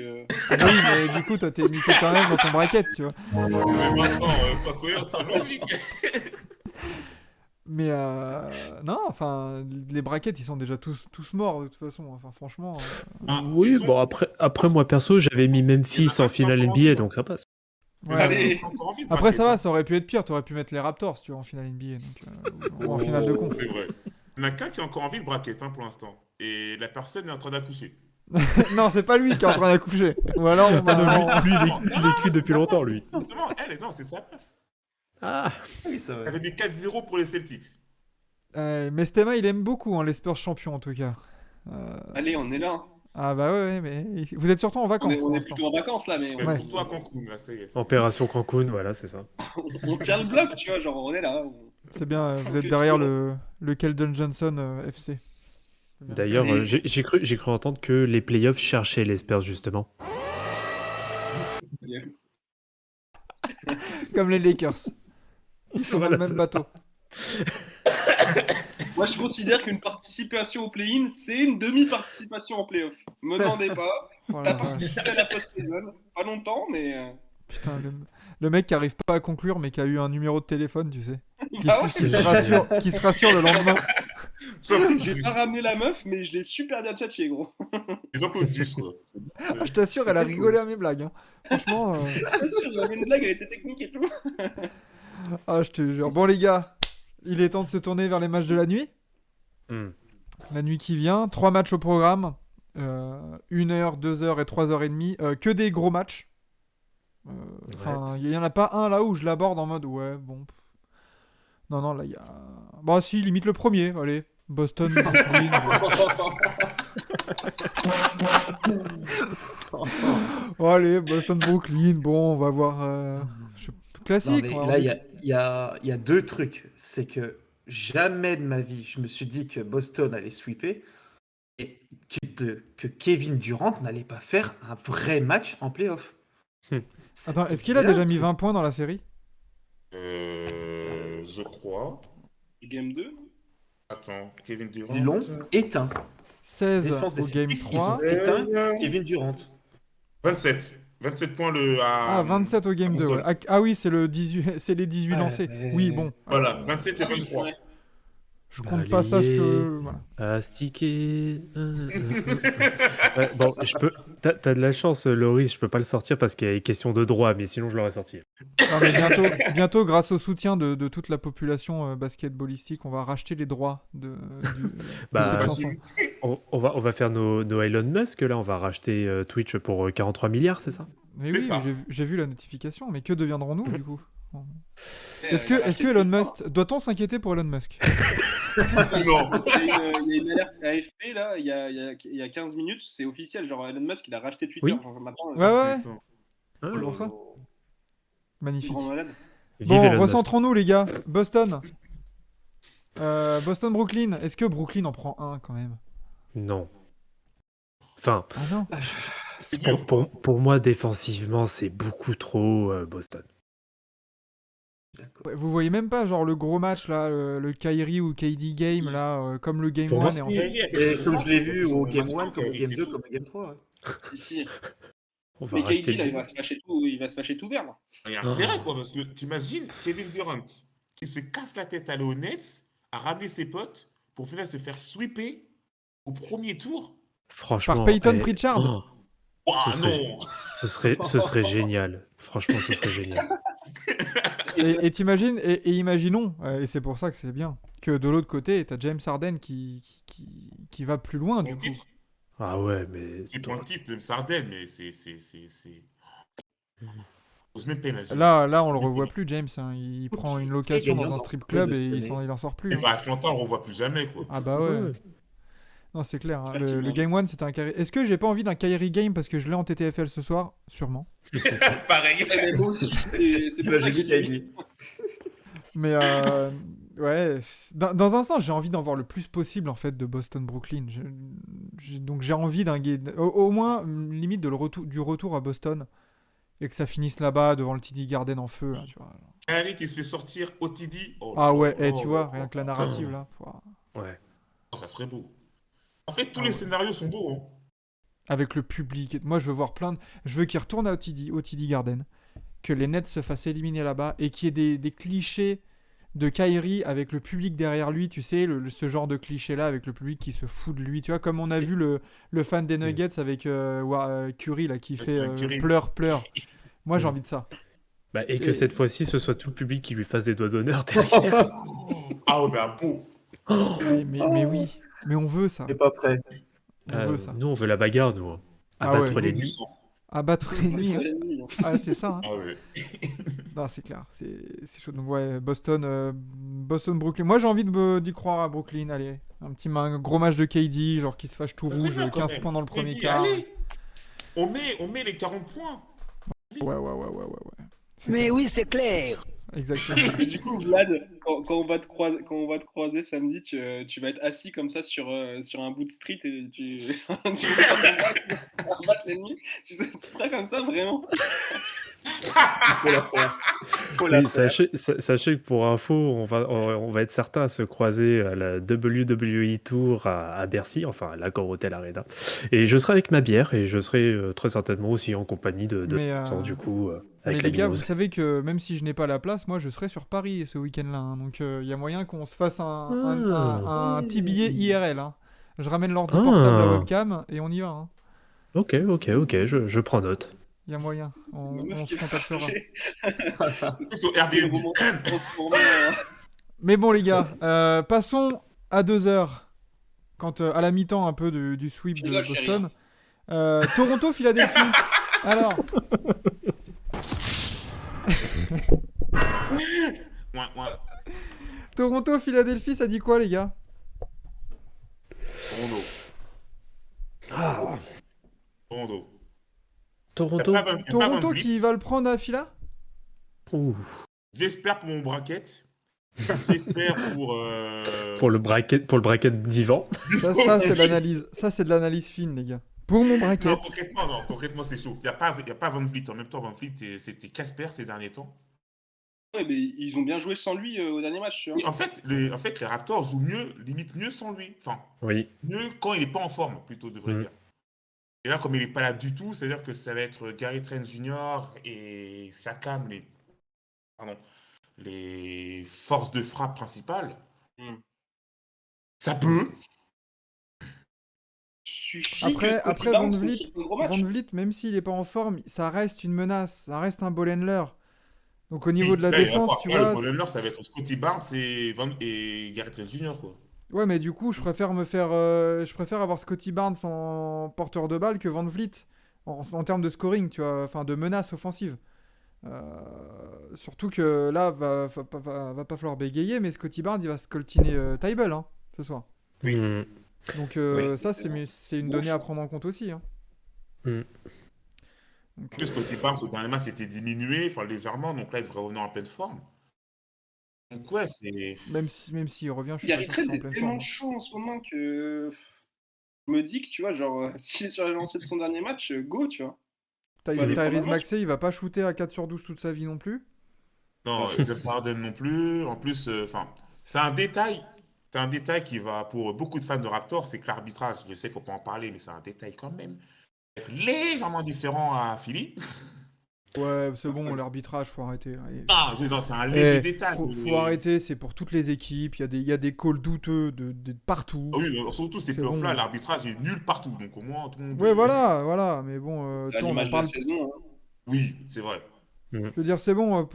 Ah bah oui, mais du coup, toi, t'es mis quand même dans ton bracket, tu vois. Mais maintenant, sois cohérent, sois logique. Mais non, enfin, les brackets, ils sont déjà tous morts de toute façon. Enfin, franchement. Ah, Oui, ils ont- bon, après moi, perso, j'avais mis Memphis en finale NBA, donc ça passe. Ouais, Allez. ouais. Encore envie de Après, braquette, ça va, hein. ça aurait pu être pire. T'aurais pu mettre les Raptors, tu vois, en finale NBA, ou en finale de conf. C'est vrai. Il y en a qu'un qui a encore envie de braquette pour l'instant. Et la personne est en train d'accoucher. Non, c'est pas lui qui est en train d'accoucher. Ou alors, on va. Lui, il est cuit depuis longtemps, lui. Justement, non, c'est sa meuf. Ah, Oui, ça Elle va. avait mis 4-0 pour les Celtics. Mais Stema, il aime beaucoup les Spurs champions, en tout cas. Allez, on est là. Ah bah ouais, mais vous êtes surtout en On vacances est, pour on est l'instant. plutôt en vacances là, mais Ouais. Surtout à Cancun, là, ça y est. Opération Cancun, voilà, c'est ça. on tient le bloc, tu vois, genre on est là. C'est bien, vous êtes derrière le Keldon Johnson FC. C'est bien. D'ailleurs, Allez. j'ai cru entendre que les playoffs cherchaient les Spurs, justement. Comme les Lakers. Ils sont Voilà, dans le même c'est bateau. Moi, je considère qu'une participation au play-in, c'est une demi-participation en play-off. Me demandez pas. Oh T'as la vache. participé à la post-saison. Pas longtemps, mais. Putain, le mec qui arrive pas à conclure, mais qui a eu un numéro de téléphone, tu sais. Qui, Bah ouais. qui se rassure le lendemain. C'est Jean-Claude J'ai pas Duss. ramené la meuf, mais je l'ai super bien tchatché, gros. C'est Jean-Claude Duss, quoi. Je t'assure, elle a rigolé à mes blagues. Hein. Franchement, Bien sûr, j'avais une blague, elle était technique et tout. ah, je te jure. Bon, les gars, il est temps de se tourner vers les matchs de la nuit. Hmm. La nuit qui vient. 3 matchs au programme. 1h, 2h et 3h30. Que des gros matchs. Enfin, il y en a pas un là où je l'aborde en mode ouais, bon. Non, là, il y a. Bah, si, limite le premier. Allez. Boston, Brooklyn. Oh, allez, Boston, Brooklyn. Bon, on va voir. Non, Classique. mais on va là, voir. il y a deux trucs. C'est que jamais de ma vie, je me suis dit que Boston allait sweeper et que Kevin Durant n'allait pas faire un vrai match en playoff. Hmm. Attends, est-ce qu'il a là déjà le mis truc. 20 points dans la série? Je crois. Game 2. Attends, Kevin Durant. Ils l'ont éteint. 16 Défense des au game Celtics, ils ont 3. éteint Kevin Durant. 27. 27 points Ah, 27 au game 2. Boston. Ouais. Ah oui, c'est les 18 Ouais, lancés. mais- Oui, bon. Voilà, 27 et 23. Ouais. Je compte pas ça sur. Voilà. Astiqué. Ouais, bon, T'as de la chance, Loris, je peux pas le sortir parce qu'il y a question de droit, mais sinon je l'aurais sorti. Non, mais bientôt, grâce au soutien de toute la population basketballistique, on va racheter les droits de Bah, cette Facile. chanson. On va faire nos Elon Musk, là, on va racheter Twitch pour 43 milliards, c'est ça? Mais C'est oui, ça. j'ai vu la notification. Mais que deviendrons-nous du coup? Est-ce Il a que Elon Musk. Doit-on s'inquiéter pour Elon Musk? Non. Il y a une alerte AFP là, il y a 15 minutes, c'est officiel. Genre Elon Musk il a racheté Twitter. Oui. Genre, maintenant, Ouais. Putain. Ah, C'est pour ça. Magnifique. grand malade. vive Bon, Elon Musk. recentrons-nous les gars. Boston. Boston-Brooklyn. Est-ce que Brooklyn en prend un quand même? Non. Enfin, Ah non. pour moi, défensivement, c'est beaucoup trop Boston. D'accord. Ouais, vous voyez même pas genre le gros match là, le Kyrie ou KD game là, comme le game Pour 1 moi, et en Et fait. comme je l'ai vu au Game 1, Parce comme au que Game c'est 2, tout. comme au Game 3. Ouais. Si. On va Mais racheter KD là, le- il va se fâcher tout vert là. Il y a Ah. intérêt, quoi, parce que t'imagines Kevin Durant qui se casse la tête à aller aux Nets, à ramener ses potes pour finir se faire sweeper au premier tour. Franchement, Par Peyton Pritchard. oh, Ouah, Ce serait- non. ce serait génial. Franchement, ce serait génial. Et t'imagines, et imaginons, et c'est pour ça que c'est bien, que de l'autre côté, t'as James Harden qui va plus loin Pour du le coup. titre, Ah ouais, mais c'est pour le titre, même Sarden, mais c'est. J'ose même pas imaginer. Là, on le revoit plus, James. Hein. Il prend une location gagnant dans un dans strip ce club de et cette il en sort plus. Il Hein. va à Atlanta, on le revoit plus jamais, quoi. Ah bah ouais. Ouais. Non, c'est clair. Hein. J'espère qu'il Le va- Game 1, c'était un Kyrie. Est-ce que j'ai pas envie d'un Kyrie game parce que je l'ai en TTFL ce soir? Sûrement. Pareil. Ouais, mais moi aussi, c'est pour ça J'ai qu'il dit KD. Mais ouais, dans un sens, j'ai envie d'en voir le plus possible en fait de Boston-Brooklyn. Donc j'ai envie d'un au moins limite du retour à Boston et que ça finisse là-bas devant le TD Garden en feu. Là, tu vois. Harry qui se fait sortir OTD. Oh, Ah ouais, oh, tu oh, vois, oh, rien que la narrative là. Pouah. Ouais. oh, ça serait beau. En fait, tous Ah les ouais. scénarios sont beaux. Hein. Avec le public. Moi, je veux voir je veux qu'il retourne à OTD Garden, que les Nets se fassent éliminer là-bas et qu'il y ait des clichés de Kyrie avec le public derrière lui, tu sais, ce genre de cliché-là avec le public qui se fout de lui, tu vois, comme on a vu le fan des Nuggets avec Curry là qui Ouais, fait c'est un Curry. pleure. Moi, j'ai Mm. envie de ça. Bah, et que Et- cette fois-ci, ce soit tout le public qui lui fasse des doigts d'honneur derrière. Ah, ouais, mais un beau. Mais oui, mais on veut ça. T'es pas prêt. On veut ça. Nous, on veut la bagarre, nous. Ah Abattre ouais. Du l'ennemi. sang. Abattre l'ennemi. Hein. Ah, c'est ça. Hein. Ah ouais. Non, c'est clair, c'est chaud. Donc ouais, Boston-Brooklyn. Moi, j'ai envie d'y croire à Brooklyn. Allez, un gros match de KD, genre qui se fâche tout Ça serait rouge, bien, quand 15 même. points dans le Et premier dis, quart. allez, on met les 40 points. Ouais. C'est Mais clair. oui, c'est clair. Exactement. Du coup, Vlad, quand on va te croiser samedi, tu vas être assis comme ça sur un bout de street et tu vas battre l'ennemi. Tu seras comme ça vraiment. Faut la faire. Faut la Oui, faire. sachez que pour info, on va être certain à se croiser à la WWE Tour à Bercy, enfin à l'Accor Hotel Arena. Et je serai avec ma bière et je serai très certainement aussi en compagnie de Mais, Vincent, du coup. Mais avec les la gars, vous binose. savez que même si je n'ai pas la place, moi je serai sur Paris ce week-end-là, hein. Donc il y a moyen qu'on se fasse un TBA IRL, hein. Je ramène l'ordi portable, la Ah, webcam et on y va, hein. ok, je prends note. Il y a moyen, C'est ma meuf on qui se va contactera. charger. Sur Quel Airbnb. moment transformé en... Mais bon les gars, passons à 2 heures, quand à la mi-temps un peu du sweep Je de rigole, chérie, Boston. Toronto-Philadelphie. Alors, Ouais. Toronto-Philadelphie, ça dit quoi les gars? Toronto. Ah, Toronto. Toronto. Y a pas Van Toronto Vliet. qui va le prendre à Phila? Ouh. J'espère pour mon bracket. J'espère pour. Pour le bracket d'Ivan. Ça c'est de l'analyse. Ça c'est de l'analyse fine les gars. Pour mon bracket. Non, concrètement, c'est chaud. Il n'y a pas Van Vliet. En même temps, Van Vliet, c'était Casper ces derniers temps. Ouais, mais ils ont bien joué sans lui au dernier match, tu vois. Et en fait, les Raptors jouent mieux, limite mieux sans lui. Enfin, Oui. mieux quand il n'est pas en forme, plutôt, je devrais dire. Et là, comme il n'est pas là du tout, c'est-à-dire que ça va être Gary Trent Jr. et Siakam, les forces de frappe principales. Hmm. Ça peut. Suffit Après que Scottie Van Barnes Vliet, sorte un gros match. Van Vliet, même s'il est pas en forme, ça reste une menace. Ça reste un ball handler. Donc au niveau de la Là, il y a défense, pas- tu là, vois. le ball handler, ça va être Scottie Barnes et Gary Trent Jr., quoi. Ouais, mais du coup, je préfère avoir Scottie Barnes en porteur de balle que Van Vliet en termes de scoring, tu vois, enfin de menace offensive. Surtout que là, va pas falloir bégayer, mais Scottie Barnes, il va se coltiner Tybal, hein, ce soir. Oui. Hmm. Donc Oui. ça, c'est une donnée à prendre en compte aussi, hein. Hmm. Donc, En plus, Scottie Barnes, au dernier match, était diminué, enfin, légèrement, donc là, il devrait revenir en pleine forme. Donc, ouais, c'est. même s'il revient, je suis pas Gary sûr qu'il Trent soit en est pleine tellement forme. chaud en ce moment que je me dis que, tu vois, genre, s'il est sur la lancée de son dernier match, go, tu vois. Ty- Faut aller prendre un Tyrese match. Maxey, il va pas shooter à 4 sur 12 toute sa vie non plus. Non, James Harden non plus. En plus, enfin, c'est un détail. C'est un détail qui va, pour beaucoup de fans de Raptors, c'est que l'arbitrage, je sais, il faut pas en parler, mais c'est un détail quand même. Être légèrement différent à Philly. Ouais, c'est bon, l'arbitrage, faut arrêter. Allez. Non, c'est un léger Eh, détail. faut mais- arrêter, c'est pour toutes les équipes, il y a des calls douteux de partout. Ah oui, mais surtout ces C'est playoffs-là, bon. l'arbitrage est nul partout. Donc au moins, tout le monde. Ouais, voilà, mais bon, C'est tu à vois, on en l'image de la parle. saison. Hein. Oui, c'est vrai. Je veux dire, c'est bon,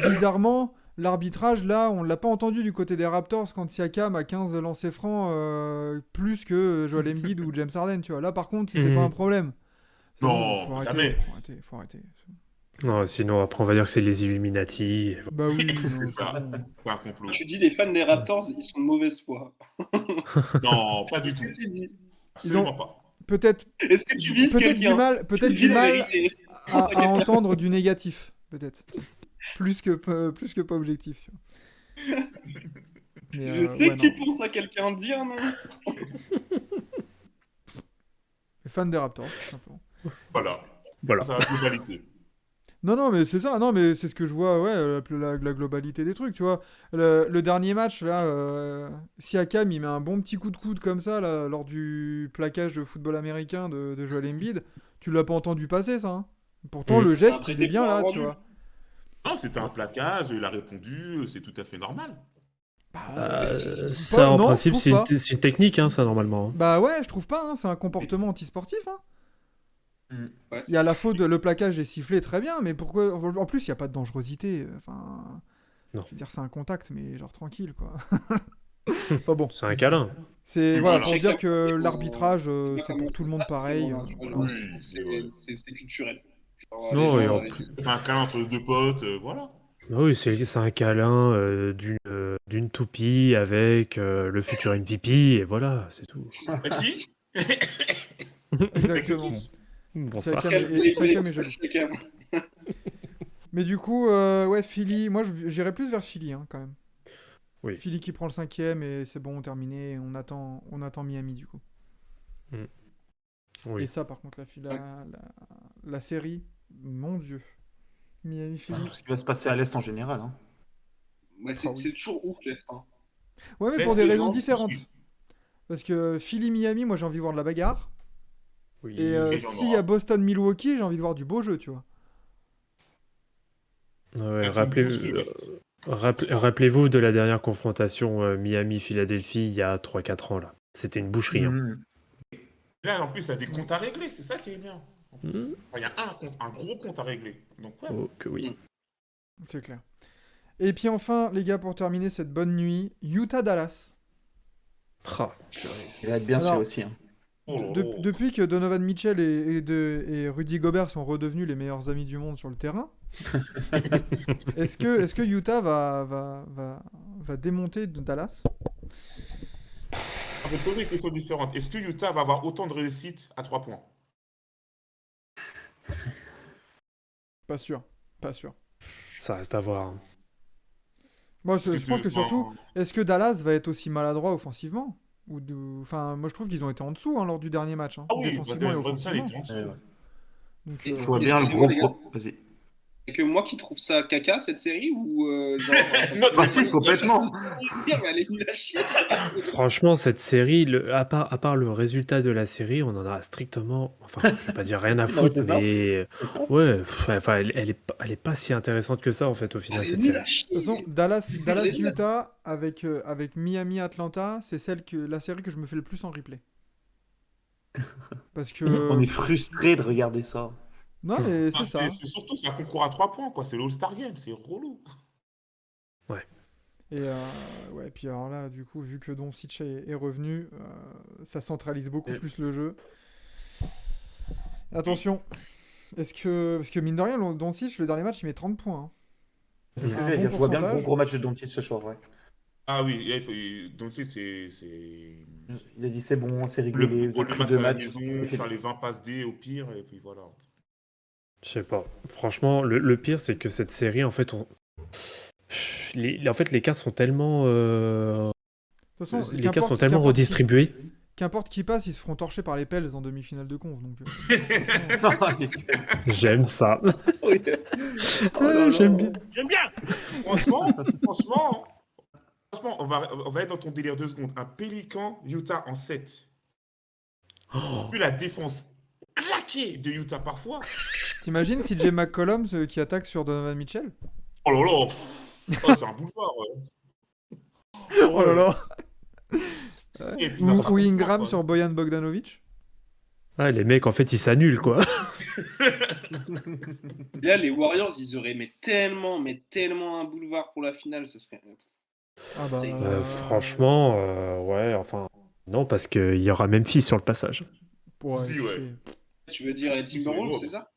bizarrement, l'arbitrage, là, on l'a pas entendu du côté des Raptors quand Siakam a 15 lancers francs plus que Joel Embiid ou James Harden, tu vois. Là, par contre, c'était pas un problème. C'est Non, bon, jamais. faut arrêter. Non, sinon après on va dire que c'est les Illuminati. Bah oui, non, C'est c'est ça. bon. C'est un complot. Tu dis les fans des Raptors, ils sont de mauvaise foi. Non, pas du Qu'est-ce tout. que tu dis? Absolument pas. Peut-être Est-ce que tu vises peut-être quelqu'un? du mal, peut-être Dis du la mal vérité, est-ce que tu penses à à quelqu'un? entendre du négatif, peut-être. Plus que pas objectif. Tu vois. Mais, Je sais ouais, que tu non. penses à quelqu'un dire, non? Fan des Raptors, tout simplement. Voilà. Voilà. C'est la globalité. Non, mais c'est ça. Non, mais c'est ce que je vois, ouais, la globalité des trucs, tu vois. Le dernier match, là, Siakam, il met un bon petit coup de coude comme ça, là, lors du plaquage de football américain de Joel Embiid. Tu l'as pas entendu passer, ça, hein. Pourtant, le C'est un geste, il prêté est bien pour un là, tu rendu. vois. Non, c'était un plaquage, il a répondu, c'est tout à fait normal. Ça en non, principe je c'est trouve c'est une technique, hein, ça normalement. Bah ouais, je trouve pas, hein, c'est un comportement antisportif, hein. Ouais, Il y a la faute, le plaquage est sifflé très bien, mais pourquoi... En plus, il n'y a pas de dangerosité, enfin... Non. Je veux dire, c'est un contact, mais genre tranquille, quoi. Enfin bon, C'est un câlin. c'est Oui, voilà, voilà. pour dire que Chacun- l'arbitrage, Je sais pas c'est comment pour tout ça le se monde passe, pareil. mais voilà, tu vois, Voilà. genre, Oui, c'est vrai. c'est culturel. Genre, Non, les et gens, en plus- C'est un câlin entre deux potes, voilà. Ah oui, c'est un câlin d'une toupie avec le futur MVP, et voilà, c'est tout. À qui Exactement. Bonsoir. Siakam est jaloux. Siakam. Mais du coup, ouais, Philly, moi j'irais plus vers Philly, hein, quand même. Oui. Philly qui prend le 5e et c'est bon, terminé. On attend Miami, du coup. Oui. Et ça, par contre, la série, mon Dieu. Miami-Philly. Tout ce qui va se passer à l'Est en général. Hein. Ouais, Ah oui. c'est toujours ouf, l'Est. Hein. Ouais, mais Mais pour des c'est raisons gentil. différentes. Parce que Philly-Miami, moi j'ai envie de voir de la bagarre. Oui. Et Et j'en s'il y aurai. a Boston-Milwaukee, j'ai envie de voir du beau jeu, tu vois. Ouais, Être une bouche qui reste. rappelez-vous de la dernière confrontation Miami-Philadelphie il y a 3-4 ans là. C'était une boucherie. Hein. Mhm. Là, en plus, il y a des comptes à régler, c'est ça qui est bien. En plus. Mhm. Enfin, il y a un gros compte à régler. Donc, ouais. Oh que oui. C'est clair. Et puis enfin, les gars, pour terminer cette bonne nuit, Utah-Dallas. Ah, Il va être bien sûr Alors, aussi. Hein. Oh là là. Depuis que Donovan Mitchell et Rudy Gobert sont redevenus les meilleurs amis du monde sur le terrain, est-ce que Utah va démonter Dallas? On va poser une question différente. Est-ce que Utah va avoir autant de réussite à 3 points? Pas sûr. Pas sûr. ça reste à voir. Hein. Moi, Parce je pense que surtout, enfin, est-ce que Dallas va être aussi maladroit offensivement? Enfin, moi je trouve qu'ils ont été en dessous lors du dernier match, Ah oui, défensivement et Brunson offensivement. est en dessous. Ouais. Donc, Et- Je vois bien le Excusez-moi, gros les gars. Vas-y. Et que moi qui trouve ça caca cette série ou genre. Notre Bah, si, complètement. Dire, mais elle est nulle à chier. Franchement, cette série, à part le résultat de la série, on en a strictement, enfin, je vais pas dire rien à Non, foutre, c'est ça. mais C'est ça. ouais, enfin, elle est pas si intéressante que ça en fait au final Elle est cette nulle série. à chier. de toute façon, Dallas, Elle est nulle. Utah avec Miami, Atlanta, c'est la série que je me fais le plus en replay. Parce que. On est frustré de regarder ça. Non, mais Ah, c'est ça. c'est surtout, c'est un concours à 3 points, quoi. C'est l'All-Star Game, c'est relou. Et ouais, puis alors là, du coup, vu que Doncic est revenu, ça centralise beaucoup Et- plus le jeu. Attention, parce que mine de rien, Doncic, le dernier match, il met 30 points. Hein. C'est ce que Un j'allais bon dire. Je vois bien le pourcentage. gros match de Doncic ce soir. Ouais. Ah oui, donc c'est Il a dit c'est bon, c'est le régulé, vous gros avez le pris match 2 à la matchs. maison, faire les 20 passes D au pire, et puis voilà. Je sais pas. Franchement, le pire c'est que cette série, en fait, en fait, les cartes sont tellement, De toute façon, les cartes sont tellement redistribuées. Qu'importe qui passe, ils se feront torcher par les Pels en demi-finale de conf. Donc, J'aime ça. Oh là là. J'aime bien. Franchement, on va être dans ton délire 2 secondes. Un Pélican Utah en 7. Oh. Vu la défense claquée de Utah parfois. T'imagines CJ McCollum qui attaque sur Donovan Mitchell? Oh là là, oh, c'est un boulevard. Ouais. Oh là là. Et puis, là, ça Ou comprend, Ingram quoi. sur Bojan Bogdanovic? Ouais, les mecs, en fait, ils s'annulent quoi. Là, les Warriors, ils auraient mais tellement un boulevard pour la finale. Ça serait. Ah bah. C'est- Franchement, ouais, enfin, non, parce qu'il y aura Memphis sur le passage. Ouais, Si, tu ouais. sais. Tu veux dire les Si, Timberwolves, c'est c'est ça?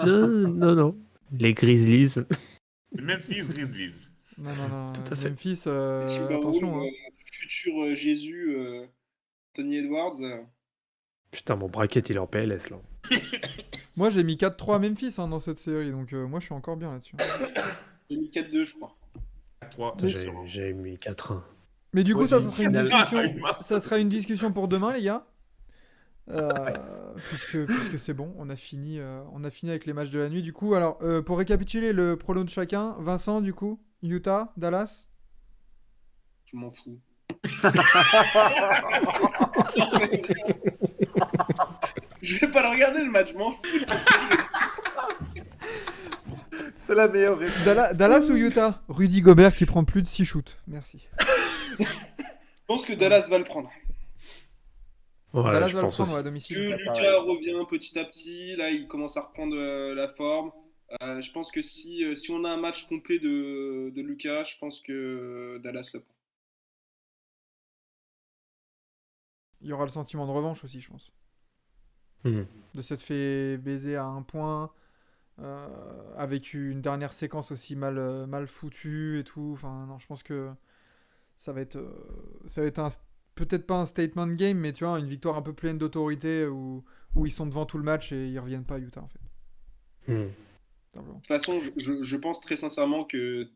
Non, non, non. Les Grizzlies. Memphis Grizzlies. Non. Tout à fait. Memphis, Les Timberwolves, attention. Hein. futur Jésus, Tony Edwards. Putain, mon bracket, il est en PLS là. Moi, j'ai mis 4-3 à Memphis dans cette série, donc moi, je suis encore bien là-dessus. J'ai mis 4-2, je crois. 3, J'ai mis 4-1. Mais du coup, Ouais, ça j'ai sera une une finale. discussion. Ça sera une discussion pour demain, les gars. Puisque c'est bon, on a fini avec les matchs de la nuit. Du coup, alors, pour récapituler le prono de chacun, Vincent, du coup, Utah, Dallas. Je m'en fous. Je vais pas le regarder le match, je m'en fous. C'est la meilleure réponse. Dallas ou Utah? Rudy Gobert qui prend plus de 6 shoots. Merci. Je pense que Dallas va le prendre. Ouais, Dallas je va le pense prendre aussi. à Que domicile. Lucas revient petit à petit, là il commence à reprendre la forme. Je pense que si on a un match complet de Lucas, je pense que Dallas le prend. Il y aura le sentiment de revanche aussi, je pense. Mhm. De s'être fait baiser à un point, avec une dernière séquence aussi mal foutue et tout. Enfin, non, je pense que ça va être peut-être pas un statement game, mais tu vois, une victoire un peu pleine d'autorité où ils sont devant tout le match et ils reviennent pas à Utah, en fait. Mhm. Simplement. De toute façon, je pense très sincèrement que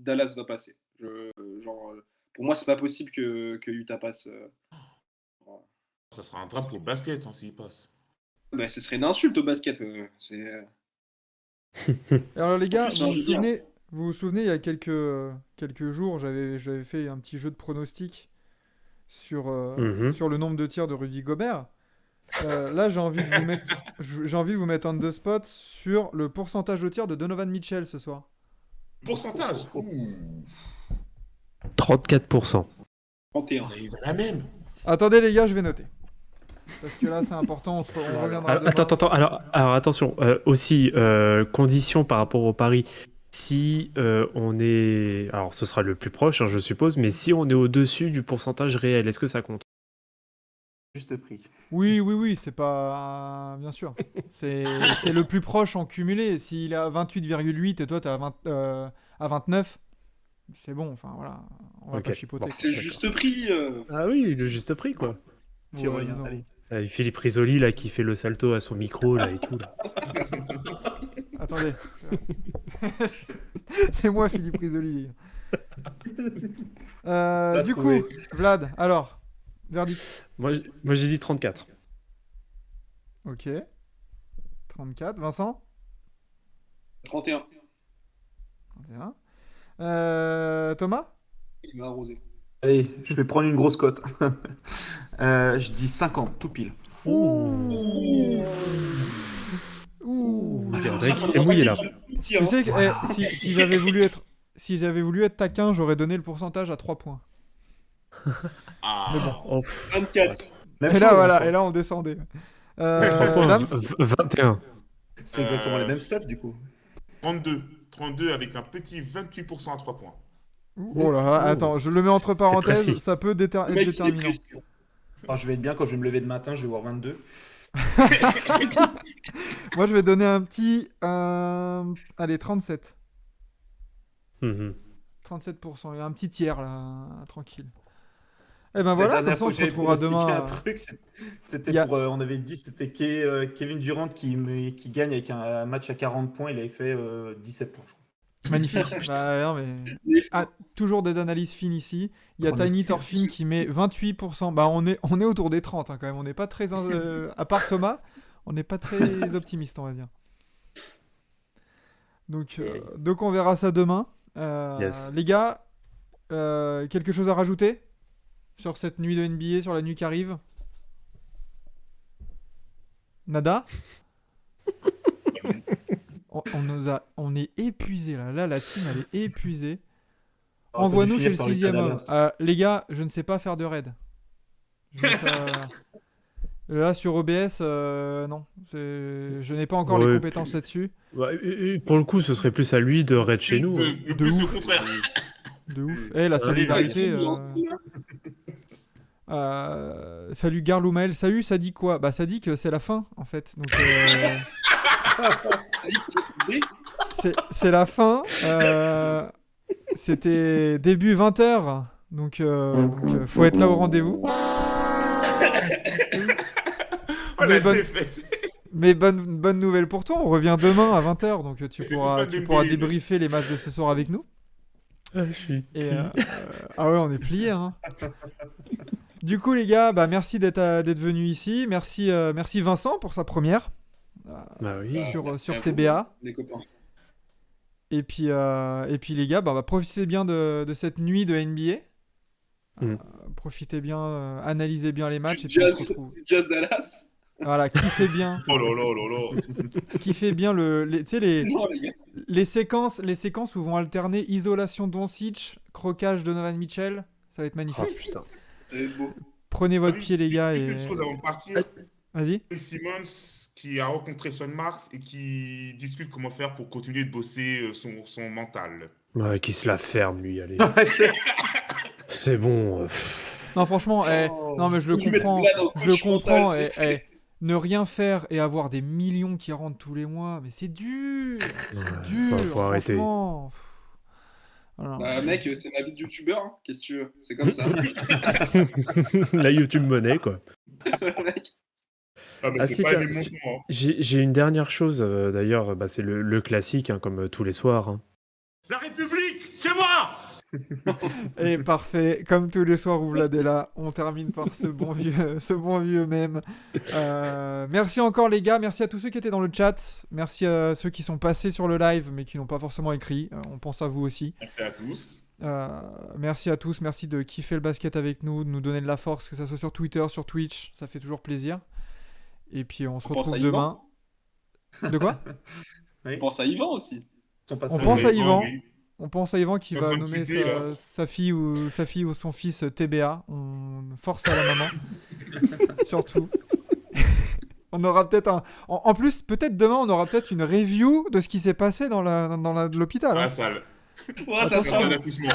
Dallas va passer. Pour moi, c'est pas possible que Utah passe. Ça sera un drap pour le basket hein, s'il passe. Bah, ce serait une insulte au basket. Alors les gars, plus, vous hein, vous je veux dire. souvenez, vous vous souvenez, il y a quelques jours, j'avais fait un petit jeu de pronostic sur Mhm. le nombre de tirs de Rudy Gobert. Là, j'ai envie de vous mettre on the spot sur le pourcentage au tir de Donovan Mitchell ce soir. Pourcentage. Ouh. 34%. 31. Ils ont la même. Attendez les gars, je vais noter. Parce que là, c'est important, on reviendra demain. Attends. Alors attention. Aussi, condition par rapport au pari. Si on est... Alors, ce sera le plus proche, hein, je suppose. Mais si on est au-dessus du pourcentage réel, est-ce que ça compte? Juste prix. Oui, c'est pas... Bien sûr. C'est le plus proche en cumulé. S'il est à 28,8 et toi, t'es à 29, c'est bon. Enfin, voilà. On va Ok. pas chipoter. Bon. C'est le D'accord. juste prix. Ah oui, le juste prix, quoi. Si, Ouais, Aurélien, non. allez. Avec Philippe Risoli, là, qui fait le salto à son micro, là, et tout. Là. Attendez. C'est moi, Philippe Risoli. T'as Du trouvé. coup, Vlad, alors, verdict. Moi, j'ai dit 34. Ok. 34. Vincent 31. 31. Thomas Il m'a arrosé. Allez, je vais prendre une grosse cote. Je dis 50, tout pile. Ouh. Il y a un mec qui s'est mouillé, là. Tu sais que si j'avais voulu être taquin, j'aurais donné le pourcentage à 3 points. Ah. Mais bon. Oh, 24. Même Et là, chose, voilà, Vincent. et là, on descendait. 3 points, Dams 21. C'est exactement les mêmes stats, du coup. 32. 32 avec un petit 28% à 3 points. Oh là là, attends, je le mets entre parenthèses, précis. ça peut être Le mec, il est déterminant. précis. Alors, je vais être bien quand je vais me lever de matin, je vais voir 22. Moi, je vais donner un petit... allez, 37. Mhm. 37%. Il y a un petit tiers, là, tranquille. Et ben La voilà, dernière comme ça, on fois se que j'avais retrouvera pronostiqué demain. un truc, c'était Il y a- pour. On avait dit c'était Kevin Durant qui gagne avec un match à 40 points. Il avait fait 17 points, je crois. Magnifique. Bah, non, mais... toujours des analyses fines ici. Il y a Tiny Pronostic. Torfin qui met 28%. Bah, on est autour des 30 hein, quand même. On n'est pas très... à part Thomas, on n'est pas très optimiste, on va dire. Donc on verra ça demain. Yes. Les gars, quelque chose à rajouter sur cette nuit de NBA, sur la nuit qui arrive? Nada? On est épuisé là. Là, la team, elle est épuisée. On aurait Envoie-nous dû chez le finir par 6ème homme. Dallas. Les gars, je ne sais pas faire de raid. Là, sur OBS, non. Je n'ai pas encore Ouais, les compétences là-dessus. Ouais, et pour le coup, ce serait plus à lui de raid chez nous. hein. Le De plus au ouf. contraire. De ouf. La solidarité. Salut Garloumael. Salut, ça dit quoi? Bah, ça dit que c'est la fin, en fait. Donc, c'est la fin. C'était début 20h. Donc, faut être là au rendez-vous. Oh, Mais la bonne- défaite. Mais bonne nouvelle pour toi, on revient demain à 20h, donc tu C'est pourras Ousmane pourras Dembélé, débriefer les matchs de ce soir avec nous. Ah, je suis... Et, ah ouais, on est pliés. Hein. Du coup, les gars, bah, merci d'être venus ici. Merci Vincent pour sa première Bah oui. sur TBA. Les copains. Et puis les gars, bah, profitez bien de cette nuit de NBA. Mm. Profitez bien, analysez bien les matchs. Et puis on se retrouve. Jazz Dallas. Voilà, kiffez bien. Oh là là là là. Kiffez bien tu sais, Non, les gars. les séquences où vont alterner isolation Doncic, croquage Donovan Mitchell. Ça va être magnifique. Oh putain. Ça va être beau. Prenez votre pied, les gars. Juste Et... une chose avant de partir. Vas-y. Ben Simmons qui a rencontré Son Mars et qui discute comment faire pour continuer de bosser son mental. Ouais, qui se la ferme, lui, allez. Ouais, C'est bon. Non, franchement, Oh. non, mais je le Faut lui mettre comprends. Vlad en Je le coach comprends. mental, tu sais. Ne rien faire et avoir des millions qui rentrent tous les mois, mais c'est dur. Ouais, Dur, faut arrêter. franchement. Voilà. Bah, mec, c'est ma vie de youtubeur. Hein. Qu'est-ce que tu veux? C'est comme ça. La YouTube monnaie, quoi. Mec. Ah, mais Ah, c'est si, pas tiens, les si- montants. Hein. J'ai une dernière chose, d'ailleurs, bah, c'est le classique, hein, comme tous les soirs. Hein. La République, c'est moi! Et parfait, comme tous les soirs où Vlad est là, on termine par ce bon vieux mème. Merci encore les gars, merci à tous ceux qui étaient dans le chat, merci à ceux qui sont passés sur le live mais qui n'ont pas forcément écrit, on pense à vous aussi. Merci à tous. Merci à tous, merci de kiffer le basket avec nous, de nous donner de la force, que ça soit sur Twitter, sur Twitch, ça fait toujours plaisir. Et puis on se On pense retrouve à demain. De quoi? Oui. On pense à Yvan aussi. Ils sont pas On seuls. pense à Oui, Yvan. oui. On pense à Yvan qui En va train de nommer tweeter, là. sa fille ou son fils TBA. On force à la maman. Surtout. On aura peut-être en plus, peut-être demain, on aura peut-être une review de ce qui s'est passé dans l'hôpital. Dans hein. la salle. Ouais, ça Attention. se La salle fait. d'accouchement.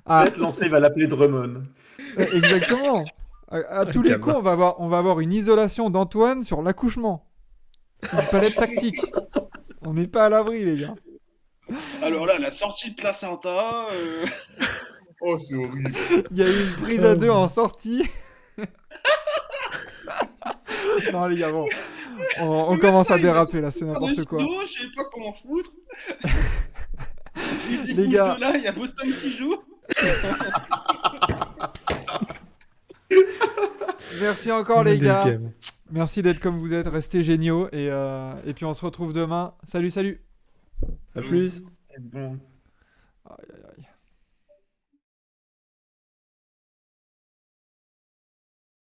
Ah, Peut-être lancé, il va l'appeler Drummond. exactement. À tous les coups, on va avoir une isolation d'Antoine sur l'accouchement. Une palette tactique. On n'est pas à l'abri, les gars. Alors là, la sortie de placenta. Oh, c'est horrible. Il y a eu une prise à deux en sortie. Non, les gars, bon. On commence à déraper là, c'est n'importe quoi. Je sais pas comment foutre. J'ai dit Les bouge gars. de là, il y a Boston qui joue. Merci encore, les gars. Merci d'être comme vous êtes, restez géniaux. Et puis on se retrouve demain. Salut, salut. À plus. Bon. Aïe, aïe, aïe.